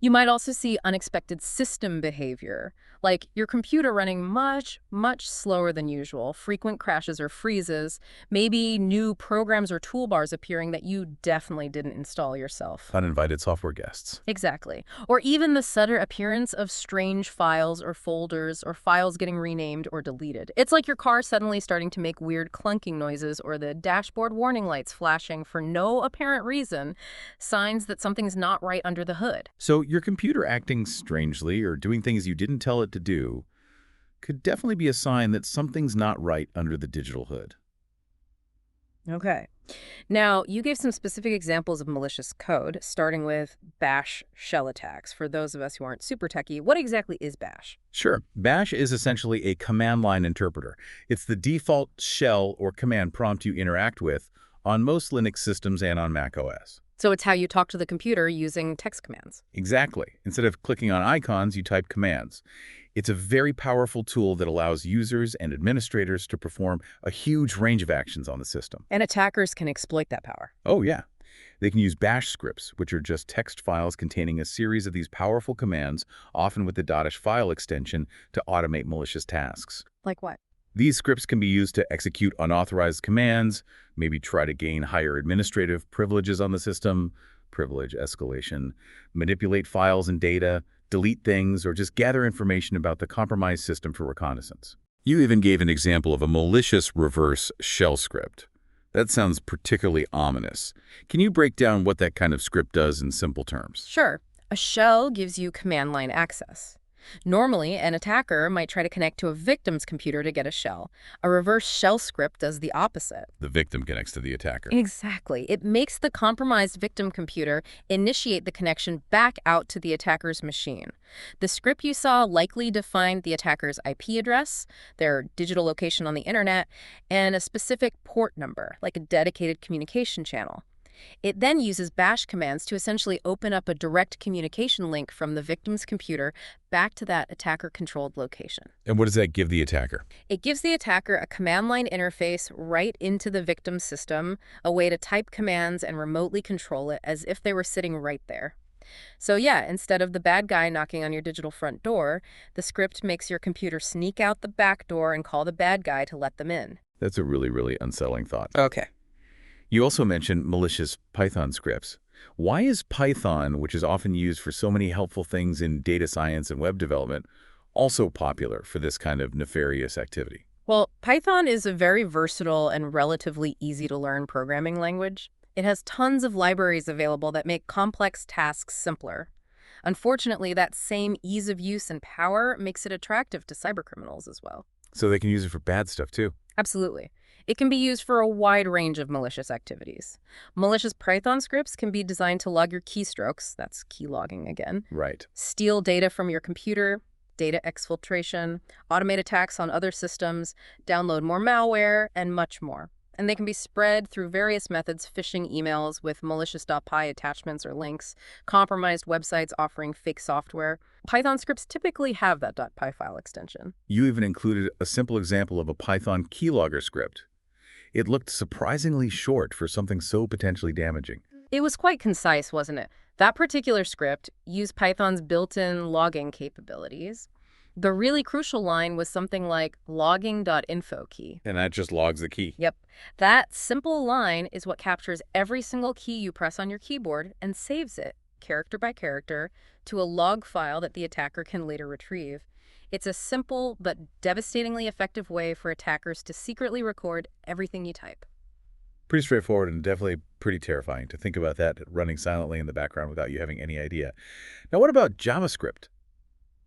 You might also see unexpected system behavior, like your computer running much, much slower than usual, frequent crashes or freezes, maybe new programs or toolbars appearing that you definitely didn't install yourself. Uninvited software guests. Exactly. Or even the sudden appearance of strange files or folders or files getting renamed or deleted. It's like your car suddenly starting to make weird clunking noises or the dashboard warning lights flashing for no apparent reason, signs that something's not right under the hood. So your computer acting strangely or doing things you didn't tell it to do could definitely be a sign that something's not right under the digital hood. Okay. Now, you gave some specific examples of malicious code, starting with bash shell attacks. For those of us who aren't super techie, what exactly is bash? Sure, bash is essentially a command line interpreter. It's the default shell or command prompt you interact with on most Linux systems and on Mac OS. So it's how you talk to the computer using text commands. Exactly. Instead of clicking on icons, you type commands. It's a very powerful tool that allows users and administrators to perform a huge range of actions on the system. And attackers can exploit that power. Oh, yeah. They can use bash scripts, which are just text files containing a series of these powerful commands, often with the .sh file extension, to automate malicious tasks. Like what? These scripts can be used to execute unauthorized commands, maybe try to gain higher administrative privileges on the system, privilege escalation, manipulate files and data, delete things, or just gather information about the compromised system for reconnaissance. You even gave an example of a malicious reverse shell script. That sounds particularly ominous. Can you break down what that kind of script does in simple terms? Sure. A shell gives you command line access. Normally, an attacker might try to connect to a victim's computer to get a shell. A reverse shell script does the opposite. The victim connects to the attacker. Exactly. It makes the compromised victim computer initiate the connection back out to the attacker's machine. The script you saw likely defined the attacker's IP address, their digital location on the internet, and a specific port number, like a dedicated communication channel. It then uses bash commands to essentially open up a direct communication link from the victim's computer back to that attacker-controlled location. And what does that give the attacker? It gives the attacker a command line interface right into the victim's system, a way to type commands and remotely control it as if they were sitting right there. So yeah, instead of the bad guy knocking on your digital front door, the script makes your computer sneak out the back door and call the bad guy to let them in. That's a really, really unsettling thought. Okay. You also mentioned malicious Python scripts. Why is Python, which is often used for so many helpful things in data science and web development, also popular for this kind of nefarious activity? Well, Python is a very versatile and relatively easy-to-learn programming language. It has tons of libraries available that make complex tasks simpler. Unfortunately, that same ease of use and power makes it attractive to cybercriminals as well. So they can use it for bad stuff, too. Absolutely. It can be used for a wide range of malicious activities. Malicious Python scripts can be designed to log your keystrokes, that's key logging again, Right. steal data from your computer, data exfiltration, automate attacks on other systems, download more malware, and much more. And they can be spread through various methods: phishing emails with malicious.py attachments or links, compromised websites offering fake software. Python scripts typically have that .py file extension. You even included a simple example of a Python keylogger script. It looked surprisingly short for something so potentially damaging. It was quite concise, wasn't it? That particular script used Python's built-in logging capabilities. The really crucial line was something like logging.info key. And that just logs the key. Yep. That simple line is what captures every single key you press on your keyboard and saves it, character by character, to a log file that the attacker can later retrieve. It's a simple but devastatingly effective way for attackers to secretly record everything you type. Pretty straightforward and definitely pretty terrifying to think about that running silently in the background without you having any idea. Now, what about JavaScript?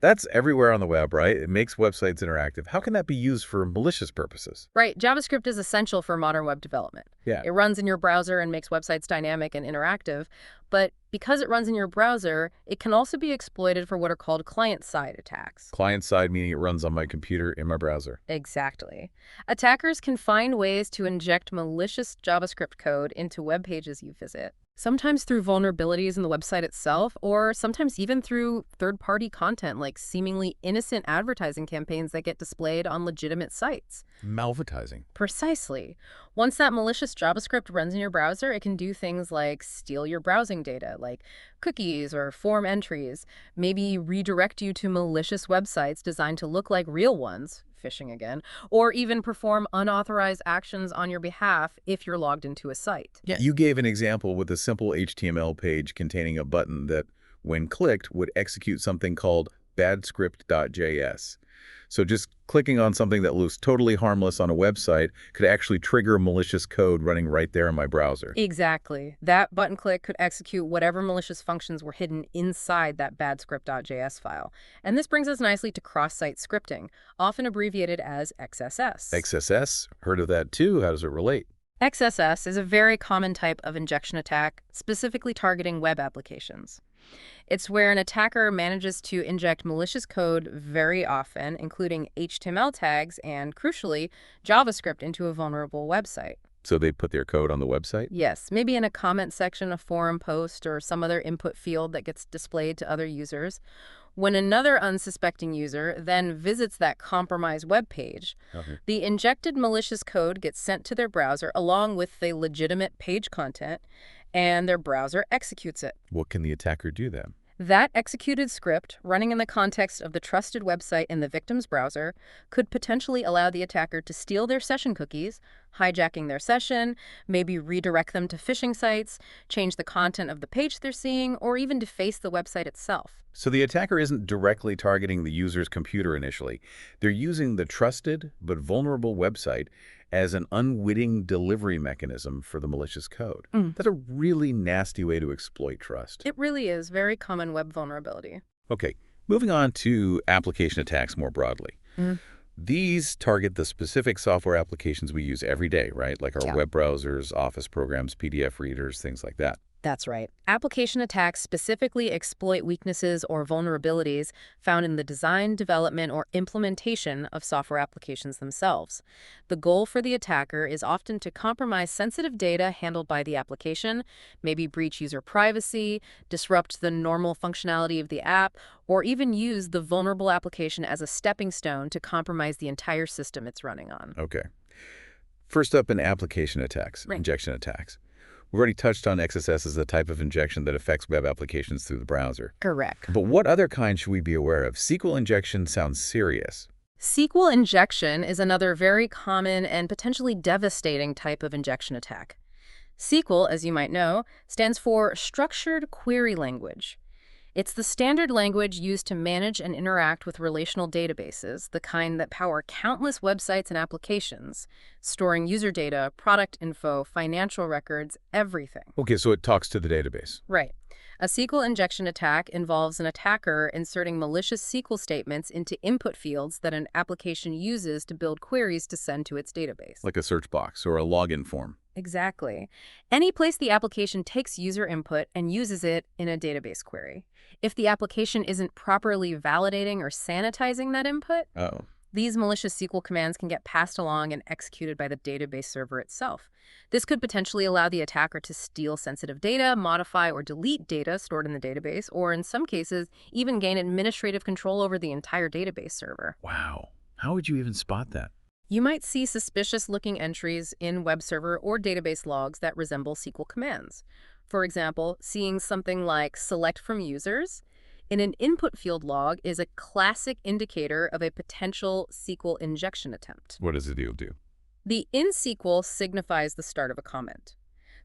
That's everywhere on the web, right? It makes websites interactive. How can that be used for malicious purposes? Right, JavaScript is essential for modern web development. Yeah. It runs in your browser and makes websites dynamic and interactive, but because it runs in your browser, it can also be exploited for what are called client-side attacks. Client side, meaning it runs on my computer in my browser. Exactly. Attackers can find ways to inject malicious JavaScript code into web pages you visit, sometimes through vulnerabilities in the website itself, or sometimes even through third-party content like seemingly innocent advertising campaigns that get displayed on legitimate sites. Malvertising. Precisely. Once that malicious JavaScript runs in your browser, it can do things like steal your browsing data, like cookies or form entries, maybe redirect you to malicious websites designed to look like real ones, phishing again, or even perform unauthorized actions on your behalf if you're logged into a site. Yeah. You gave an example with a simple HTML page containing a button that, when clicked, would execute something called badscript.js. So just clicking on something that looks totally harmless on a website could actually trigger malicious code running right there in my browser. Exactly. That button click could execute whatever malicious functions were hidden inside that badscript.js file. And this brings us nicely to cross-site scripting, often abbreviated as XSS. XSS? Heard of that too. How does it relate? XSS is a very common type of injection attack, specifically targeting web applications. It's where an attacker manages to inject malicious code very often, including HTML tags and, crucially, JavaScript into a vulnerable website. So they put their code on the website? Yes, maybe in a comment section, a forum post, or some other input field that gets displayed to other users. When another unsuspecting user then visits that compromised web page, the injected malicious code gets sent to their browser along with the legitimate page content, and their browser executes it. What can the attacker do then? That executed script, running in the context of the trusted website in the victim's browser, could potentially allow the attacker to steal their session cookies, hijacking their session, maybe redirect them to phishing sites, change the content of the page they're seeing, or even deface the website itself. So the attacker isn't directly targeting the user's computer initially. They're using the trusted but vulnerable website as an unwitting delivery mechanism for the malicious code. That's a really nasty way to exploit trust. It really is very common web vulnerability. Okay, moving on to application attacks more broadly. These target the specific software applications we use every day, right? Like our web browsers, Office programs, PDF readers, things like that. That's right. Application attacks specifically exploit weaknesses or vulnerabilities found in the design, development, or implementation of software applications themselves. The goal for the attacker is often to compromise sensitive data handled by the application, maybe breach user privacy, disrupt the normal functionality of the app, or even use the vulnerable application as a stepping stone to compromise the entire system it's running on. Okay. First up in application attacks, injection attacks. We've already touched on XSS as a type of injection that affects web applications through the browser. Correct. But what other kind should we be aware of? SQL injection sounds serious. SQL injection is another very common and potentially devastating type of injection attack. SQL, as you might know, stands for Structured Query Language. It's the standard language used to manage and interact with relational databases, the kind that power countless websites and applications, storing user data, product info, financial records, everything. Okay, so it talks to the database. Right. A SQL injection attack involves an attacker inserting malicious SQL statements into input fields that an application uses to build queries to send to its database. Like a search box or a login form. Exactly. Any place the application takes user input and uses it in a database query. If the application isn't properly validating or sanitizing that input, these malicious SQL commands can get passed along and executed by the database server itself. This could potentially allow the attacker to steal sensitive data, modify or delete data stored in the database, or in some cases, even gain administrative control over the entire database server. Wow. How would you even spot that? You might see suspicious-looking entries in web server or database logs that resemble SQL commands. For example, seeing something like select from users in an input field log is a classic indicator of a potential SQL injection attempt. What does the deal do? The in SQL signifies the start of a comment.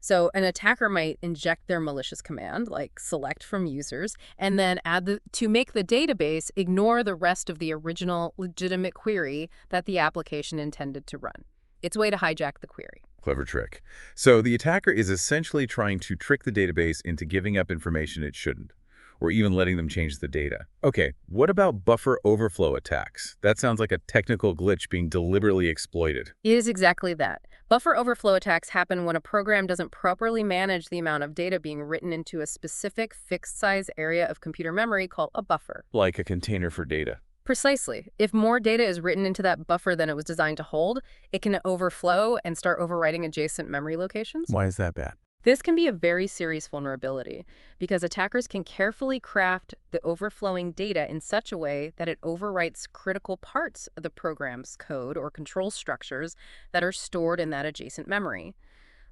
So an attacker might inject their malicious command, like select from users, and then add to make the database ignore the rest of the original legitimate query that the application intended to run. It's a way to hijack the query. Clever trick. So the attacker is essentially trying to trick the database into giving up information it shouldn't. or even letting them change the data. Okay, what about buffer overflow attacks? That sounds like a technical glitch being deliberately exploited. It is exactly that. Buffer overflow attacks happen when a program doesn't properly manage the amount of data being written into a specific fixed-size area of computer memory called a buffer. Like a container for data. Precisely. If more data is written into that buffer than it was designed to hold, it can overflow and start overwriting adjacent memory locations. Why is that bad? This can be a very serious vulnerability because attackers can carefully craft the overflowing data in such a way that it overwrites critical parts of the program's code or control structures that are stored in that adjacent memory.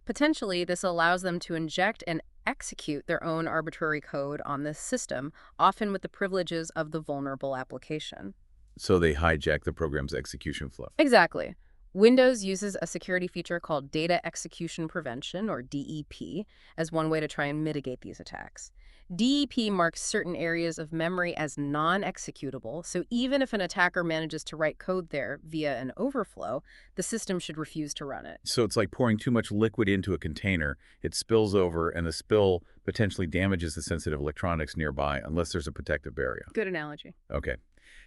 Potentially, this allows them to inject and execute their own arbitrary code on this system, often with the privileges of the vulnerable application. So they hijack the program's execution flow. Exactly. Windows uses a security feature called Data Execution Prevention, or DEP, as one way to try and mitigate these attacks. DEP marks certain areas of memory as non-executable, so even if an attacker manages to write code there via an overflow, the system should refuse to run it. So it's like pouring too much liquid into a container. It spills over, and the spill potentially damages the sensitive electronics nearby unless there's a protective barrier. Good analogy. Okay.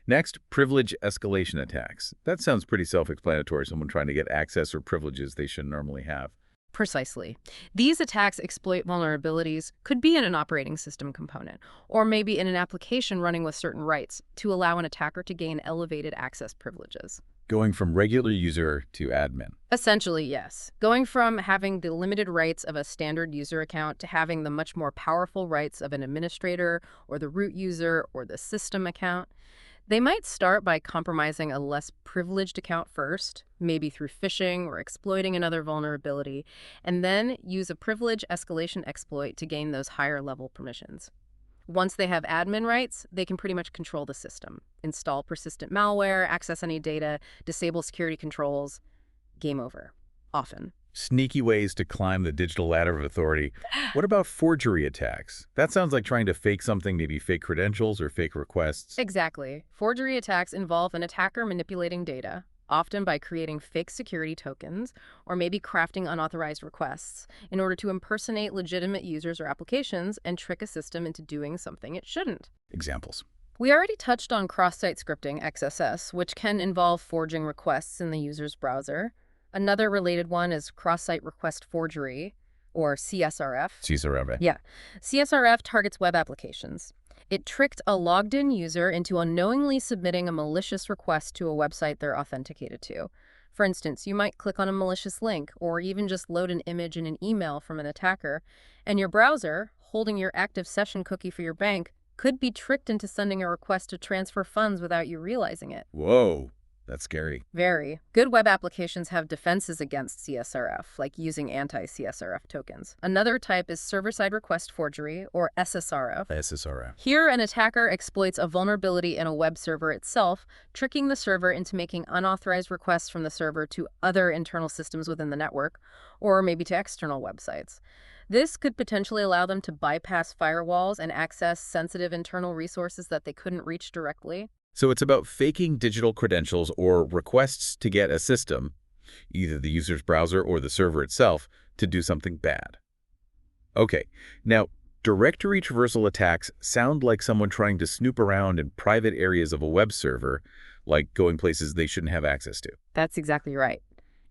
Next, privilege escalation attacks. That sounds pretty self-explanatory, someone trying to get access or privileges they shouldn't normally have. Precisely. These attacks exploit vulnerabilities, could be in an operating system component, or maybe in an application running with certain rights, to allow an attacker to gain elevated access privileges. Going from regular user to admin. Essentially, yes. Going from having the limited rights of a standard user account to having the much more powerful rights of an administrator or the root user or the system account. They might start by compromising a less privileged account first, maybe through phishing or exploiting another vulnerability, and then use a privilege escalation exploit to gain those higher level permissions. Once they have admin rights, they can pretty much control the system, install persistent malware, access any data, disable security controls. Game over. Often. Sneaky ways to climb the digital ladder of authority. What about forgery attacks? That sounds like trying to fake something, maybe fake credentials or fake requests. Exactly. Forgery attacks involve an attacker manipulating data, often by creating fake security tokens or maybe crafting unauthorized requests in order to impersonate legitimate users or applications and trick a system into doing something it shouldn't. Examples. We already touched on cross-site scripting, XSS, which can involve forging requests in the user's browser. Another related one is cross-site request forgery, or CSRF. CSRF. Yeah. CSRF targets web applications. It tricked a logged-in user into unknowingly submitting a malicious request to a website they're authenticated to. For instance, you might click on a malicious link or even just load an image in an email from an attacker, and your browser, holding your active session cookie for your bank, could be tricked into sending a request to transfer funds without you realizing it. Whoa. That's scary. Very. Good web applications have defenses against CSRF, like using anti-CSRF tokens. Another type is server-side request forgery, or SSRF. SSRF. Here, an attacker exploits a vulnerability in a web server itself, tricking the server into making unauthorized requests from the server to other internal systems within the network, or maybe to external websites. This could potentially allow them to bypass firewalls and access sensitive internal resources that they couldn't reach directly. So it's about faking digital credentials or requests to get a system, either the user's browser or the server itself, to do something bad. Okay, now directory traversal attacks sound like someone trying to snoop around in private areas of a web server, like going places they shouldn't have access to. That's exactly right.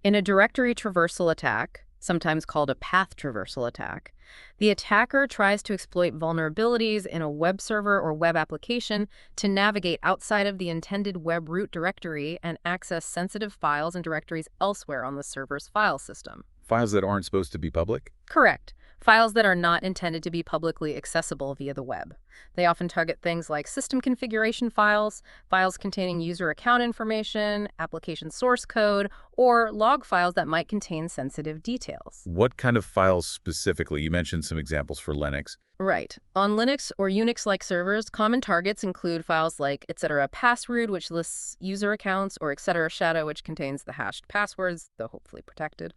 In a directory traversal attack, sometimes called a path traversal attack, the attacker tries to exploit vulnerabilities in a web server or web application to navigate outside of the intended web root directory and access sensitive files and directories elsewhere on the server's file system. Files that aren't supposed to be public? Correct. Files that are not intended to be publicly accessible via the web. They often target things like system configuration files, files containing user account information, application source code, or log files that might contain sensitive details. What kind of files specifically? You mentioned some examples for Linux. Right. On Linux or Unix-like servers, common targets include files like etc password, which lists user accounts, or etc shadow, which contains the hashed passwords, though hopefully protected.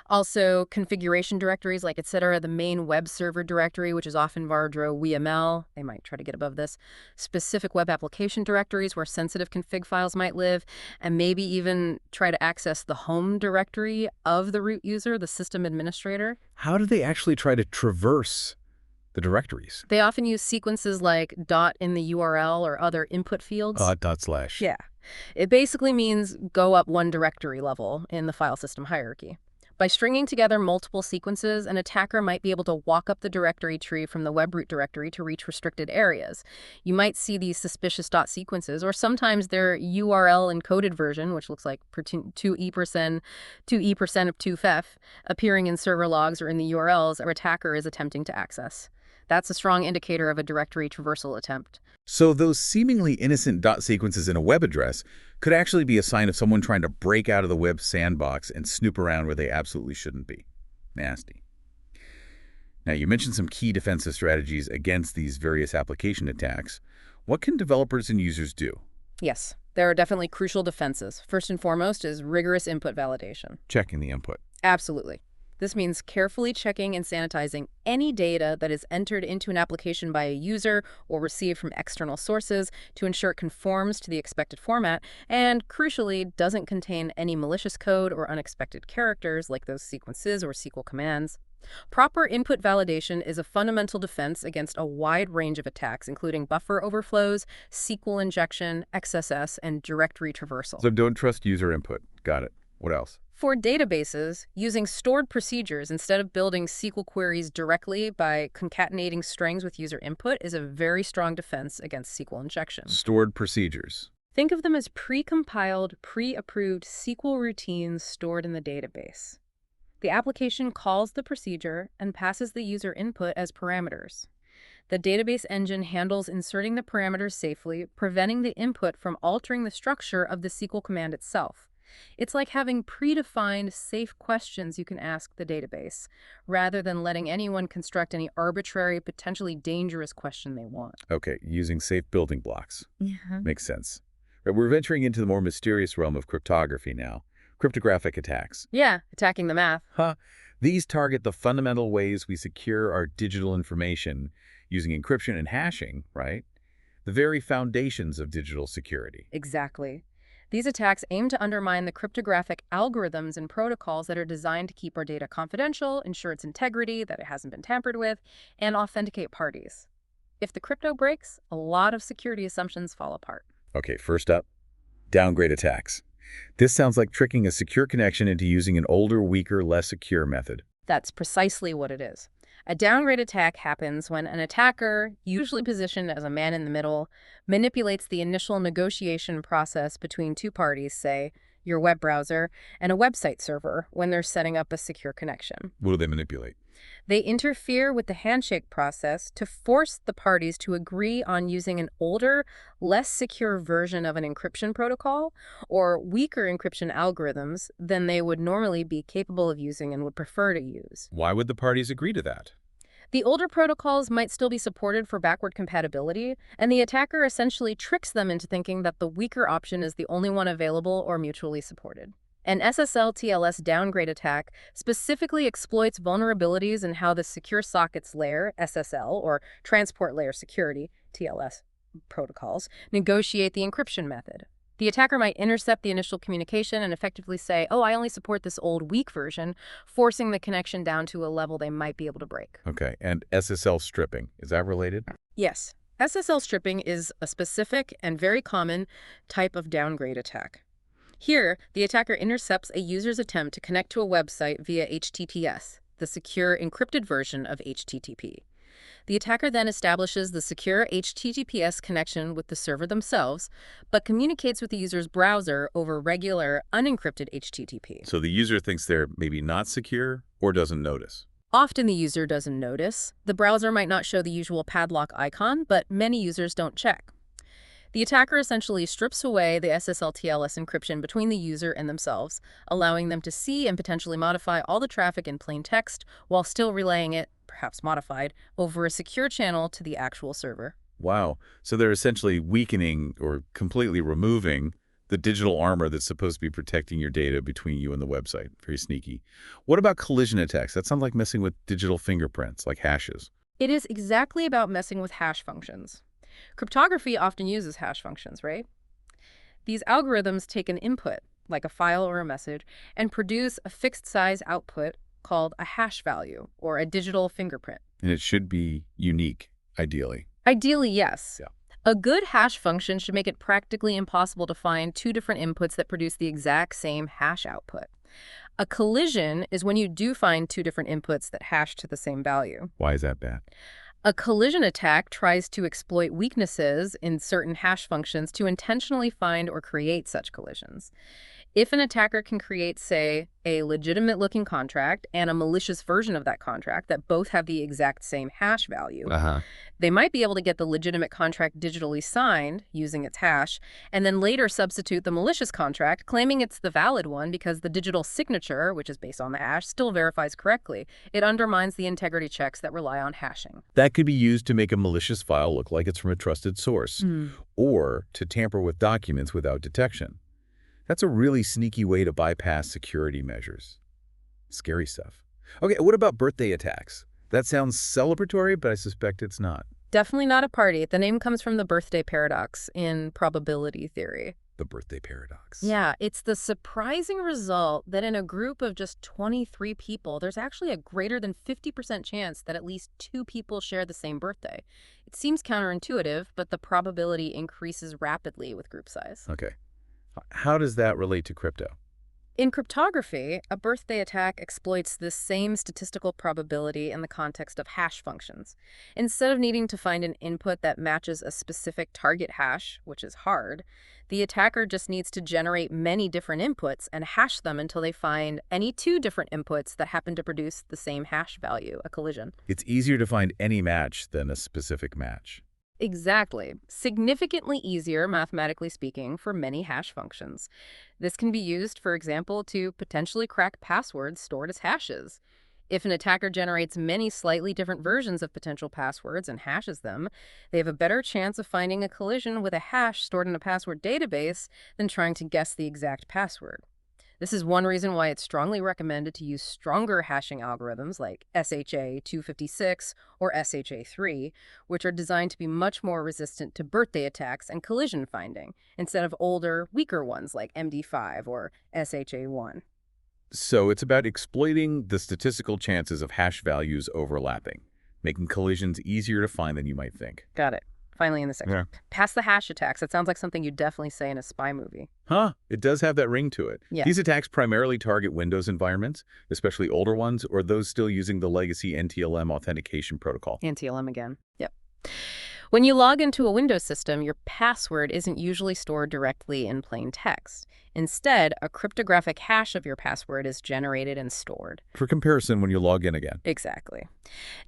Also, configuration directories like etc, the main web server directory, which is often varchar WML. They might try to get above this. Specific web application directories where sensitive config files might live, and maybe even try to access the home directory of the root user, the system administrator. How do they actually try to traverse The directories. They often use sequences like dot in the URL or other input fields. Dot slash. Yeah. It basically means go up one directory level in the file system hierarchy. By stringing together multiple sequences, an attacker might be able to walk up the directory tree from the web root directory to reach restricted areas. You might see these suspicious dot sequences, or sometimes their URL encoded version, which looks like 2e% of 2fef, appearing in server logs or in the URLs our attacker is attempting to access. That's a strong indicator of a directory traversal attempt. So those seemingly innocent dot sequences in a web address could actually be a sign of someone trying to break out of the web sandbox and snoop around where they absolutely shouldn't be. Nasty. Now, you mentioned some key defensive strategies against these various application attacks. What can developers and users do? Yes, there are definitely crucial defenses. First and foremost is rigorous input validation. Checking the input. Absolutely. This means carefully checking and sanitizing any data that is entered into an application by a user or received from external sources to ensure it conforms to the expected format and, crucially, doesn't contain any malicious code or unexpected characters like those sequences or SQL commands. Proper input validation is a fundamental defense against a wide range of attacks, including buffer overflows, SQL injection, XSS, and directory traversal. So don't trust user input. Got it. What else? For databases, using stored procedures instead of building SQL queries directly by concatenating strings with user input is a very strong defense against SQL injection. Stored procedures. Think of them as pre-compiled, pre-approved SQL routines stored in the database. The application calls the procedure and passes the user input as parameters. The database engine handles inserting the parameters safely, preventing the input from altering the structure of the SQL command itself. It's like having predefined, safe questions you can ask the database, rather than letting anyone construct any arbitrary, potentially dangerous question they want. Okay, using safe building blocks. Yeah. Makes sense. Right, we're venturing into the more mysterious realm of cryptography now. Cryptographic attacks. Yeah, attacking the math. These target the fundamental ways we secure our digital information using encryption and hashing, right? The very foundations of digital security. Exactly. These attacks aim to undermine the cryptographic algorithms and protocols that are designed to keep our data confidential, ensure its integrity, that it hasn't been tampered with, and authenticate parties. If the crypto breaks, a lot of security assumptions fall apart. Okay, first up, downgrade attacks. This sounds like tricking a secure connection into using an older, weaker, less secure method. That's precisely what it is. A downgrade attack happens when an attacker, usually positioned as a man in the middle, manipulates the initial negotiation process between two parties, say, your web browser and a website server, when they're setting up a secure connection. What do they manipulate? They interfere with the handshake process to force the parties to agree on using an older, less secure version of an encryption protocol or weaker encryption algorithms than they would normally be capable of using and would prefer to use. Why would the parties agree to that? The older protocols might still be supported for backward compatibility, and the attacker essentially tricks them into thinking that the weaker option is the only one available or mutually supported. An SSL/TLS downgrade attack specifically exploits vulnerabilities in how the secure sockets layer, SSL, or transport layer security, TLS, protocols negotiate the encryption method. The attacker might intercept the initial communication and effectively say, oh, I only support this old weak version, forcing the connection down to a level they might be able to break. Okay, and SSL stripping, is that related? Yes. SSL stripping is a specific and very common type of downgrade attack. Here, the attacker intercepts a user's attempt to connect to a website via HTTPS, the secure encrypted version of HTTP. The attacker then establishes the secure HTTPS connection with the server themselves, but communicates with the user's browser over regular, unencrypted HTTP. So the user thinks they're maybe not secure or doesn't notice. Often the user doesn't notice. The browser might not show the usual padlock icon, but many users don't check. The attacker essentially strips away the SSL/TLS encryption between the user and themselves, allowing them to see and potentially modify all the traffic in plain text while still relaying it, perhaps modified, over a secure channel to the actual server. Wow. So they're essentially weakening or completely removing the digital armor that's supposed to be protecting your data between you and the website. Very sneaky. What about collision attacks? That sounds like messing with digital fingerprints, like hashes. It is exactly about messing with hash functions. Cryptography often uses hash functions, right? These algorithms take an input, like a file or a message, and produce a fixed size output, called a hash value, or a digital fingerprint. And it should be unique, ideally. Ideally, yes. Yeah. A good hash function should make it practically impossible to find two different inputs that produce the exact same hash output. A collision is when you do find two different inputs that hash to the same value. Why is that bad? A collision attack tries to exploit weaknesses in certain hash functions to intentionally find or create such collisions. If an attacker can create, say, a legitimate-looking contract and a malicious version of that contract that both have the exact same hash value, Uh-huh. they might be able to get the legitimate contract digitally signed using its hash, and then later substitute the malicious contract, claiming it's the valid one because the digital signature, which is based on the hash, still verifies correctly. It undermines the integrity checks that rely on hashing. That could be used to make a malicious file look like it's from a trusted source, Hmm. or to tamper with documents without detection. That's a really sneaky way to bypass security measures. Scary stuff. Okay, what about birthday attacks? That sounds celebratory, but I suspect it's not. Definitely not a party. The name comes from the birthday paradox in probability theory. The birthday paradox. Yeah, it's the surprising result that in a group of just 23 people, there's actually a greater than 50% chance that at least two people share the same birthday. It seems counterintuitive, but the probability increases rapidly with group size. Okay. How does that relate to crypto? In cryptography, a birthday attack exploits this same statistical probability in the context of hash functions. Instead of needing to find an input that matches a specific target hash, which is hard, the attacker just needs to generate many different inputs and hash them until they find any two different inputs that happen to produce the same hash value, a collision. It's easier to find any match than a specific match. Exactly. Significantly easier, mathematically speaking, for many hash functions. This can be used, for example, to potentially crack passwords stored as hashes. If an attacker generates many slightly different versions of potential passwords and hashes them, they have a better chance of finding a collision with a hash stored in a password database than trying to guess the exact password. This is one reason why it's strongly recommended to use stronger hashing algorithms like SHA-256 or SHA-3, which are designed to be much more resistant to birthday attacks and collision finding, instead of older, weaker ones like MD5 or SHA-1. So it's about exploiting the statistical chances of hash values overlapping, making collisions easier to find than you might think. Got it. Finally in the section. Yeah. Pass the hash attacks. That sounds like something you'd definitely say in a spy movie. Huh, it does have that ring to it. Yeah. These attacks primarily target Windows environments, especially older ones, or those still using the legacy NTLM authentication protocol. NTLM again. Yep. When you log into a Windows system, your password isn't usually stored directly in plain text. Instead, a cryptographic hash of your password is generated and stored. For comparison, when you log in again. Exactly.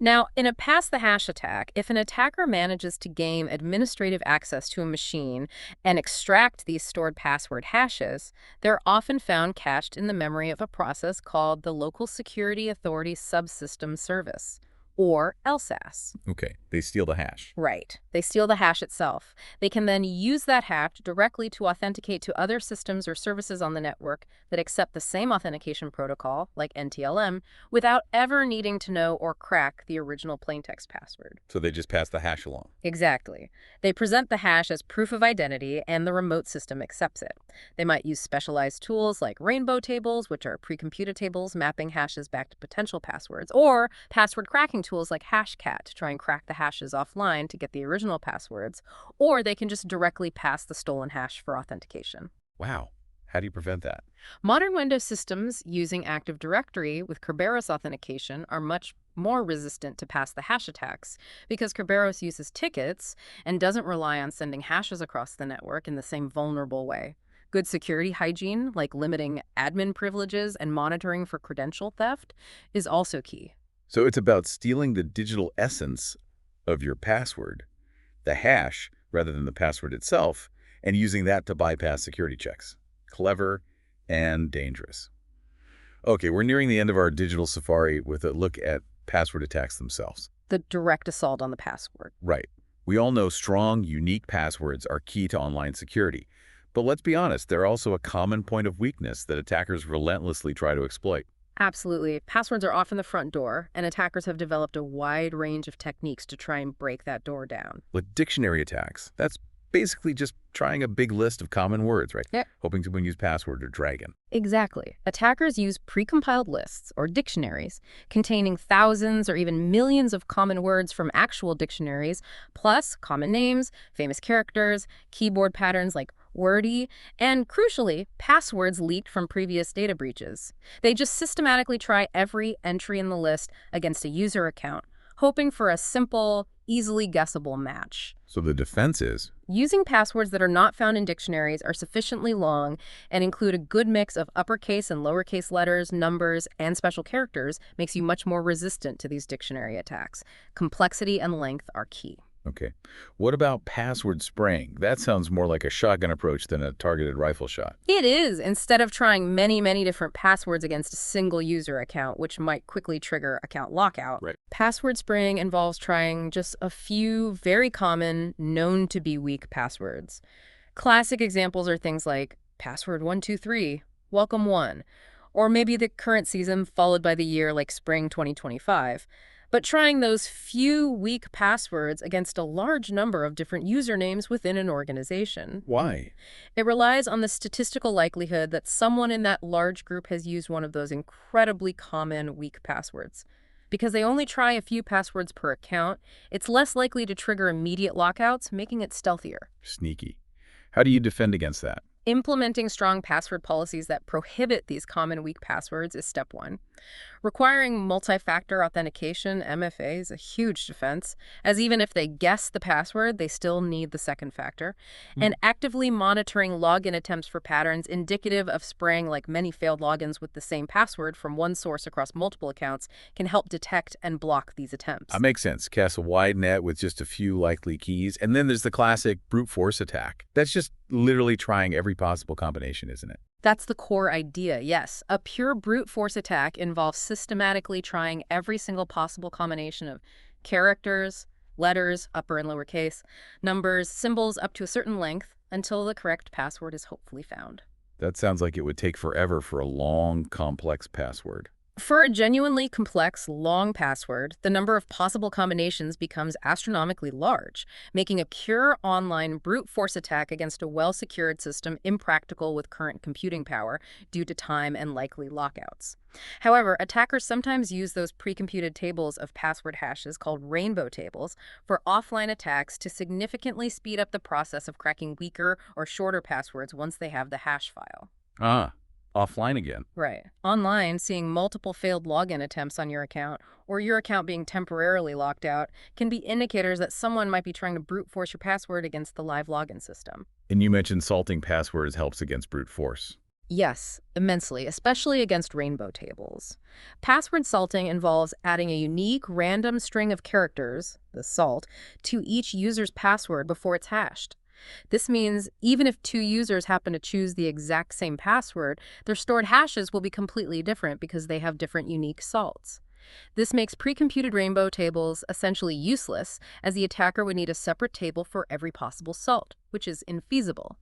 Now, in a pass-the-hash attack, if an attacker manages to gain administrative access to a machine and extract these stored password hashes, they're often found cached in the memory of a process called the Local Security Authority Subsystem Service, or LSAS. Okay, they steal the hash. Right. They steal the hash itself. They can then use that hash directly to authenticate to other systems or services on the network that accept the same authentication protocol, like NTLM, without ever needing to know or crack the original plaintext password. So they just pass the hash along. Exactly. They present the hash as proof of identity, and the remote system accepts it. They might use specialized tools like rainbow tables, which are pre-computed tables mapping hashes back to potential passwords, or password cracking tools like Hashcat to try and crack the hashes offline to get the original passwords, or they can just directly pass the stolen hash for authentication. Wow, how do you prevent that? Modern Windows systems using Active Directory with Kerberos authentication are much more resistant to pass-the-hash attacks because Kerberos uses tickets and doesn't rely on sending hashes across the network in the same vulnerable way. Good security hygiene, like limiting admin privileges and monitoring for credential theft, is also key. So it's about stealing the digital essence of your password, the hash, rather than the password itself, and using that to bypass security checks. Clever and dangerous. Okay, we're nearing the end of our digital safari with a look at password attacks themselves. The direct assault on the password. Right. We all know strong, unique passwords are key to online security. But let's be honest, they're also a common point of weakness that attackers relentlessly try to exploit. Absolutely. Passwords are often the front door, and attackers have developed a wide range of techniques to try and break that door down. But dictionary attacks, that's basically just trying a big list of common words, right? Yeah. Hoping someone use password or dragon. Exactly. Attackers use precompiled lists, or dictionaries, containing thousands or even millions of common words from actual dictionaries, plus common names, famous characters, keyboard patterns like wordy, and crucially, passwords leaked from previous data breaches. They just systematically try every entry in the list against a user account, hoping for a simple, easily guessable match. So the defense is, Using passwords that are not found in dictionaries are sufficiently long and include a good mix of uppercase and lowercase letters, numbers, and special characters makes you much more resistant to these dictionary attacks. Complexity and length are key. okay. What about password spraying? That sounds more like a shotgun approach than a targeted rifle shot. It is, instead of trying many different passwords against a single user account, which might quickly trigger account lockout. Right. Password spraying involves trying just a few very common, known to be weak passwords. Classic examples are things like password 123, welcome 1, or maybe the current season followed by the year like spring 2025. But trying those few weak passwords against a large number of different usernames within an organization. Why? It relies on the statistical likelihood that someone in that large group has used one of those incredibly common weak passwords. Because they only try a few passwords per account, it's less likely to trigger immediate lockouts, making it stealthier. Sneaky. How do you defend against that? Implementing strong password policies that prohibit these common weak passwords is step one. Requiring multi-factor authentication, MFA, is a huge defense, as even if they guess the password, they still need the second factor. And actively monitoring login attempts for patterns indicative of spraying like many failed logins with the same password from one source across multiple accounts can help detect and block these attempts. That makes sense. Cast a wide net with just a few likely keys. And then there's the classic brute force attack. That's just literally trying every possible combination, isn't it? That's the core idea, yes. A pure brute force attack involves systematically trying every single possible combination of characters, letters, upper and lowercase, numbers, symbols up to a certain length until the correct password is hopefully found. That sounds like it would take forever for a long, complex password. For a genuinely complex, long password, the number of possible combinations becomes astronomically large, making a pure online brute force attack against a well-secured system impractical with current computing power due to time and likely lockouts. However, attackers sometimes use those pre-computed tables of password hashes called rainbow tables for offline attacks to significantly speed up the process of cracking weaker or shorter passwords once they have the hash file. Ah, offline again. Right. Online, seeing multiple failed login attempts on your account or your account being temporarily locked out can be indicators that someone might be trying to brute force your password against the live login system. And you mentioned salting passwords helps against brute force. Yes, immensely, especially against rainbow tables. Password salting involves adding a unique random string of characters, the salt, to each user's password before it's hashed. This means even if two users happen to choose the exact same password, their stored hashes will be completely different because they have different unique salts. This makes pre-computed rainbow tables essentially useless, as the attacker would need a separate table for every possible salt, which is infeasible.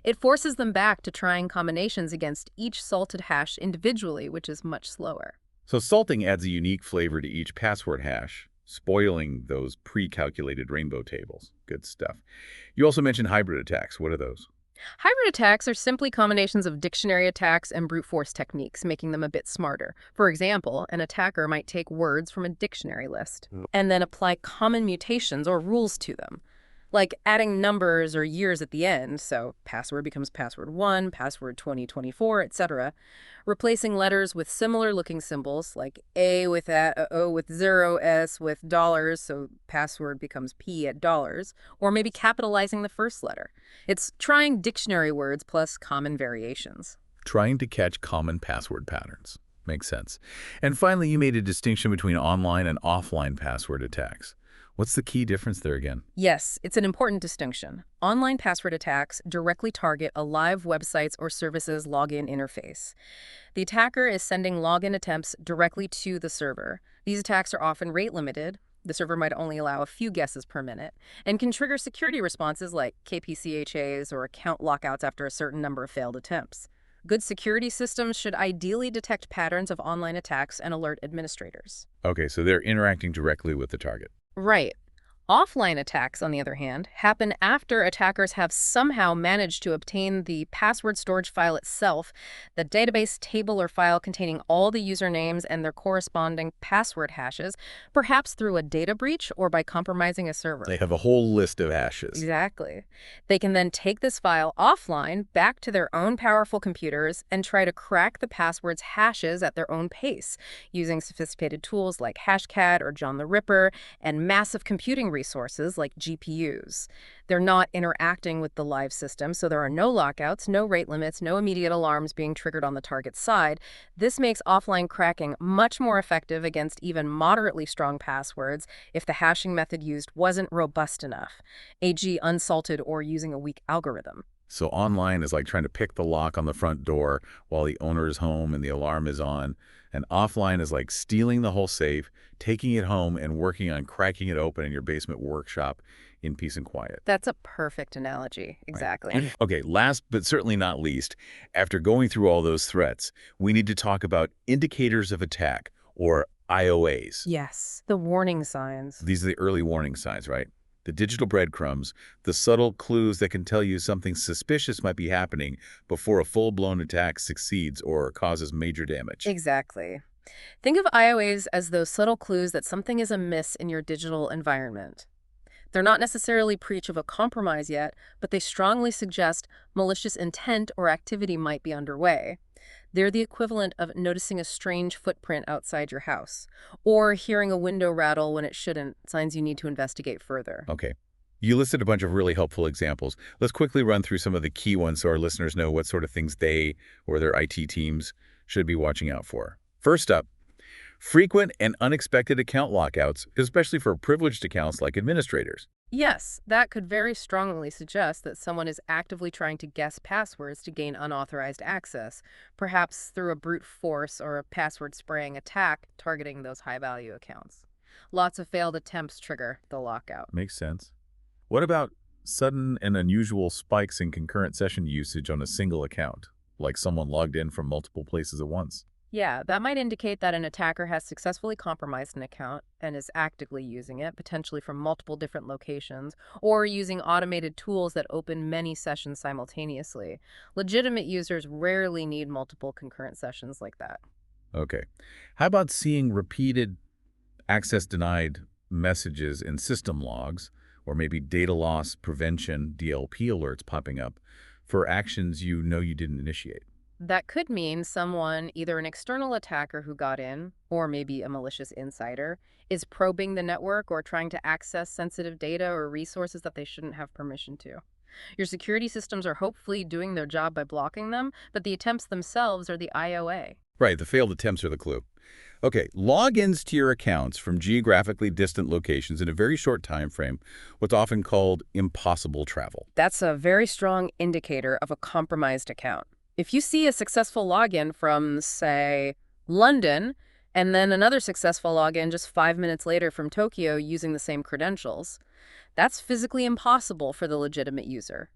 It forces them back to trying combinations against each salted hash individually, which is much slower. So salting adds a unique flavor to each password hash, spoiling those pre-calculated rainbow tables. Good stuff. You also mentioned hybrid attacks. What are those? Hybrid attacks are simply combinations of dictionary attacks and brute force techniques, making them a bit smarter. For example, an attacker might take words from a dictionary list and then apply common mutations or rules to them, like adding numbers or years at the end, so password becomes password 1, password 2024, etc., replacing letters with similar-looking symbols, like A with a, O with 0, S with dollars, so password becomes P at dollars, or maybe capitalizing the first letter. It's trying dictionary words plus common variations. Trying to catch common password patterns. Makes sense. And finally, you made a distinction between online and offline password attacks. What's the key difference there again? Yes, it's an important distinction. Online password attacks directly target a live website's or service's login interface. The attacker is sending login attempts directly to the server. These attacks are often rate limited. The server might only allow a few guesses per minute, and can trigger security responses like KPCHAs or account lockouts after a certain number of failed attempts. Good security systems should ideally detect patterns of online attacks and alert administrators. Okay, so they're interacting directly with the target. Right. Offline attacks, on the other hand, happen after attackers have somehow managed to obtain the password storage file itself, the database table or file containing all the usernames and their corresponding password hashes, perhaps through a data breach or by compromising a They server. have a whole list of hashes. Exactly. They can then take this file offline back to their own powerful computers and try to crack the password's hashes at their own pace, using sophisticated tools like Hashcat or John the Ripper and massive computing resources like GPUs. They're not interacting with the live system, so there are no lockouts, no rate limits, no immediate alarms being triggered on the target's side. This makes offline cracking much more effective against even moderately strong passwords if the hashing method used wasn't robust enough, e.g. unsalted or using a weak algorithm. So online is like trying to pick the lock on the front door while the owner is home and the alarm is on. And offline is like stealing the whole safe, taking it home, and working on cracking it open in your basement workshop in peace and quiet. That's a perfect analogy. Right. Exactly. Okay, last but certainly not least, after going through all those threats, we need to talk about indicators of attack, or IOAs. Yes, the warning signs. These are the early warning signs, right? The digital breadcrumbs, the subtle clues that can tell you something suspicious might be happening before a full-blown attack succeeds or causes major damage. Exactly. Think of IOAs as those subtle clues that something is amiss in your digital environment. They're not necessarily breach of a compromise yet, but they strongly suggest malicious intent or activity might be underway. They're the equivalent of noticing a strange footprint outside your house, or hearing a window rattle when it shouldn't, signs you need to investigate further. Okay. You listed a bunch of really helpful examples. Let's quickly run through some of the key ones so our listeners know what sort of things they or their IT teams should be watching out for. First up, frequent and unexpected account lockouts, especially for privileged accounts like administrators. Yes, that could very strongly suggest that someone is actively trying to guess passwords to gain unauthorized access, perhaps through a brute force or a password spraying attack targeting those high-value accounts. Lots of failed attempts trigger the lockout. Makes sense. What about sudden and unusual spikes in concurrent session usage on a single account, like someone logged in from multiple places at once? Yeah, that might indicate that an attacker has successfully compromised an account and is actively using it, potentially from multiple different locations, or using automated tools that open many sessions simultaneously. Legitimate users rarely need multiple concurrent sessions like that. Okay. How about seeing repeated access denied messages in system logs, or maybe data loss prevention DLP alerts popping up for actions you know you didn't initiate? That could mean someone, either an external attacker who got in, or maybe a malicious insider, is probing the network or trying to access sensitive data or resources that they shouldn't have permission to. Your security systems are hopefully doing their job by blocking them, but the attempts themselves are the IOA. Right, the failed attempts are the clue. Okay, logins to your accounts from geographically distant locations in a very short time frame, what's often called impossible travel. That's a very strong indicator of a compromised account. If you see a successful login from, say, London, and then another successful login just 5 minutes later from Tokyo using the same credentials, that's physically impossible for the legitimate user.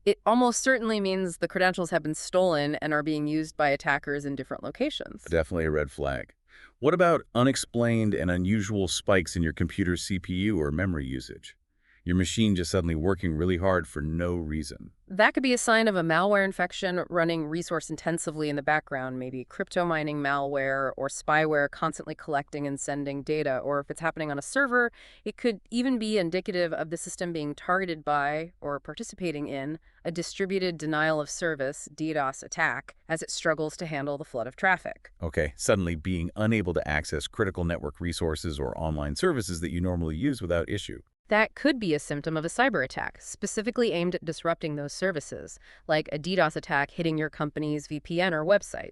It almost certainly means the credentials have been stolen and are being used by attackers in different locations. Definitely a red flag. What about unexplained and unusual spikes in your computer's CPU or memory usage? Your machine just suddenly working really hard for no reason. That could be a sign of a malware infection running resource intensively in the background, maybe crypto mining malware or spyware constantly collecting and sending data. Or if it's happening on a server, it could even be indicative of the system being targeted by or participating in a distributed denial of service DDoS attack as it struggles to handle the flood of traffic. Okay, suddenly being unable to access critical network resources or online services that you normally use without issue. That could be a symptom of a cyber attack, specifically aimed at disrupting those services, like a DDoS attack hitting your company's VPN or website.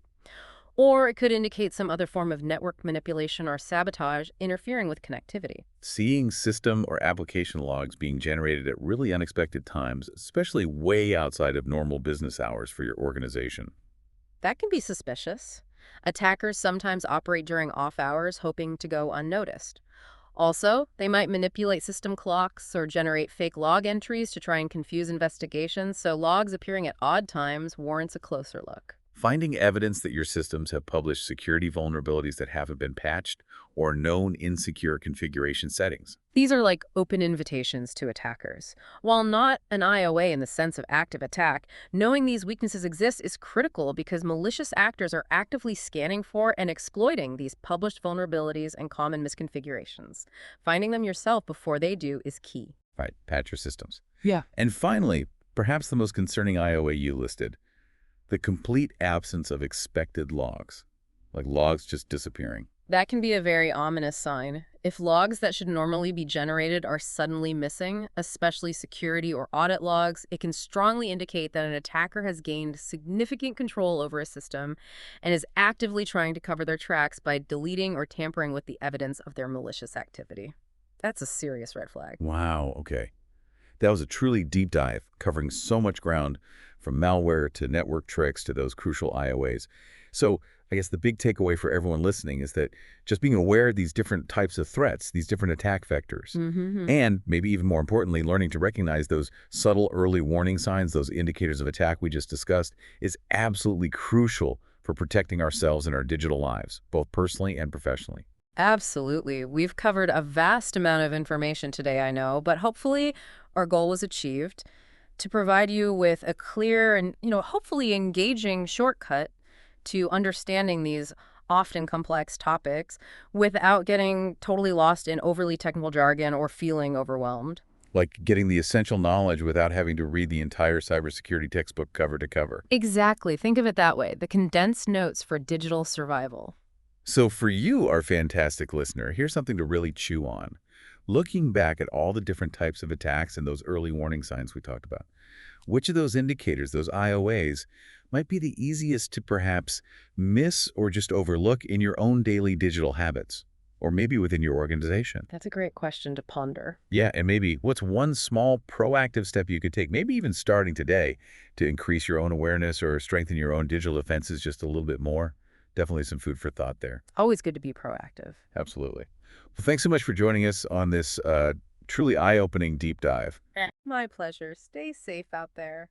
Or it could indicate some other form of network manipulation or sabotage interfering with connectivity. Seeing system or application logs being generated at really unexpected times, especially way outside of normal business hours for your organization. That can be suspicious. Attackers sometimes operate during off hours, hoping to go unnoticed. Also, they might manipulate system clocks or generate fake log entries to try and confuse investigations, so logs appearing at odd times warrants a closer look. Finding evidence that your systems have published security vulnerabilities that haven't been patched or known insecure configuration settings. These are like open invitations to attackers. While not an IOA in the sense of active attack, knowing these weaknesses exist is critical because malicious actors are actively scanning for and exploiting these published vulnerabilities and common misconfigurations. Finding them yourself before they do is key. Right, patch your systems. Yeah. And finally, perhaps the most concerning IOA you listed, the complete absence of expected logs, like logs just disappearing. That can be a very ominous sign. If logs that should normally be generated are suddenly missing, especially security or audit logs, it can strongly indicate that an attacker has gained significant control over a system and is actively trying to cover their tracks by deleting or tampering with the evidence of their malicious activity. That's a serious red flag. Wow, okay. That was a truly deep dive, covering so much ground, from malware to network tricks to those crucial IOAs. So I guess the big takeaway for everyone listening is that just being aware of these different types of threats, these different attack vectors, and maybe even more importantly, learning to recognize those subtle early warning signs, those indicators of attack we just discussed, is absolutely crucial for protecting ourselves and our digital lives, both personally and professionally. Absolutely. We've covered a vast amount of information today, I know, but hopefully our goal was achieved to provide you with a clear and, hopefully engaging shortcut to understanding these often complex topics without getting totally lost in overly technical jargon or feeling overwhelmed. Like getting the essential knowledge without having to read the entire cybersecurity textbook cover to cover. Exactly. Think of it that way. The condensed notes for digital survival. So for you, our fantastic listener, here's something to really chew on. Looking back at all the different types of attacks and those early warning signs we talked about, which of those indicators, those IOAs, might be the easiest to perhaps miss or just overlook in your own daily digital habits, or maybe within your organization? That's a great question to ponder. Yeah, and maybe what's one small proactive step you could take, maybe even starting today, to increase your own awareness or strengthen your own digital defenses just a little bit more? Definitely some food for thought there. Always good to be proactive. Absolutely. Well, thanks so much for joining us on this truly eye-opening deep dive. My pleasure. Stay safe out there.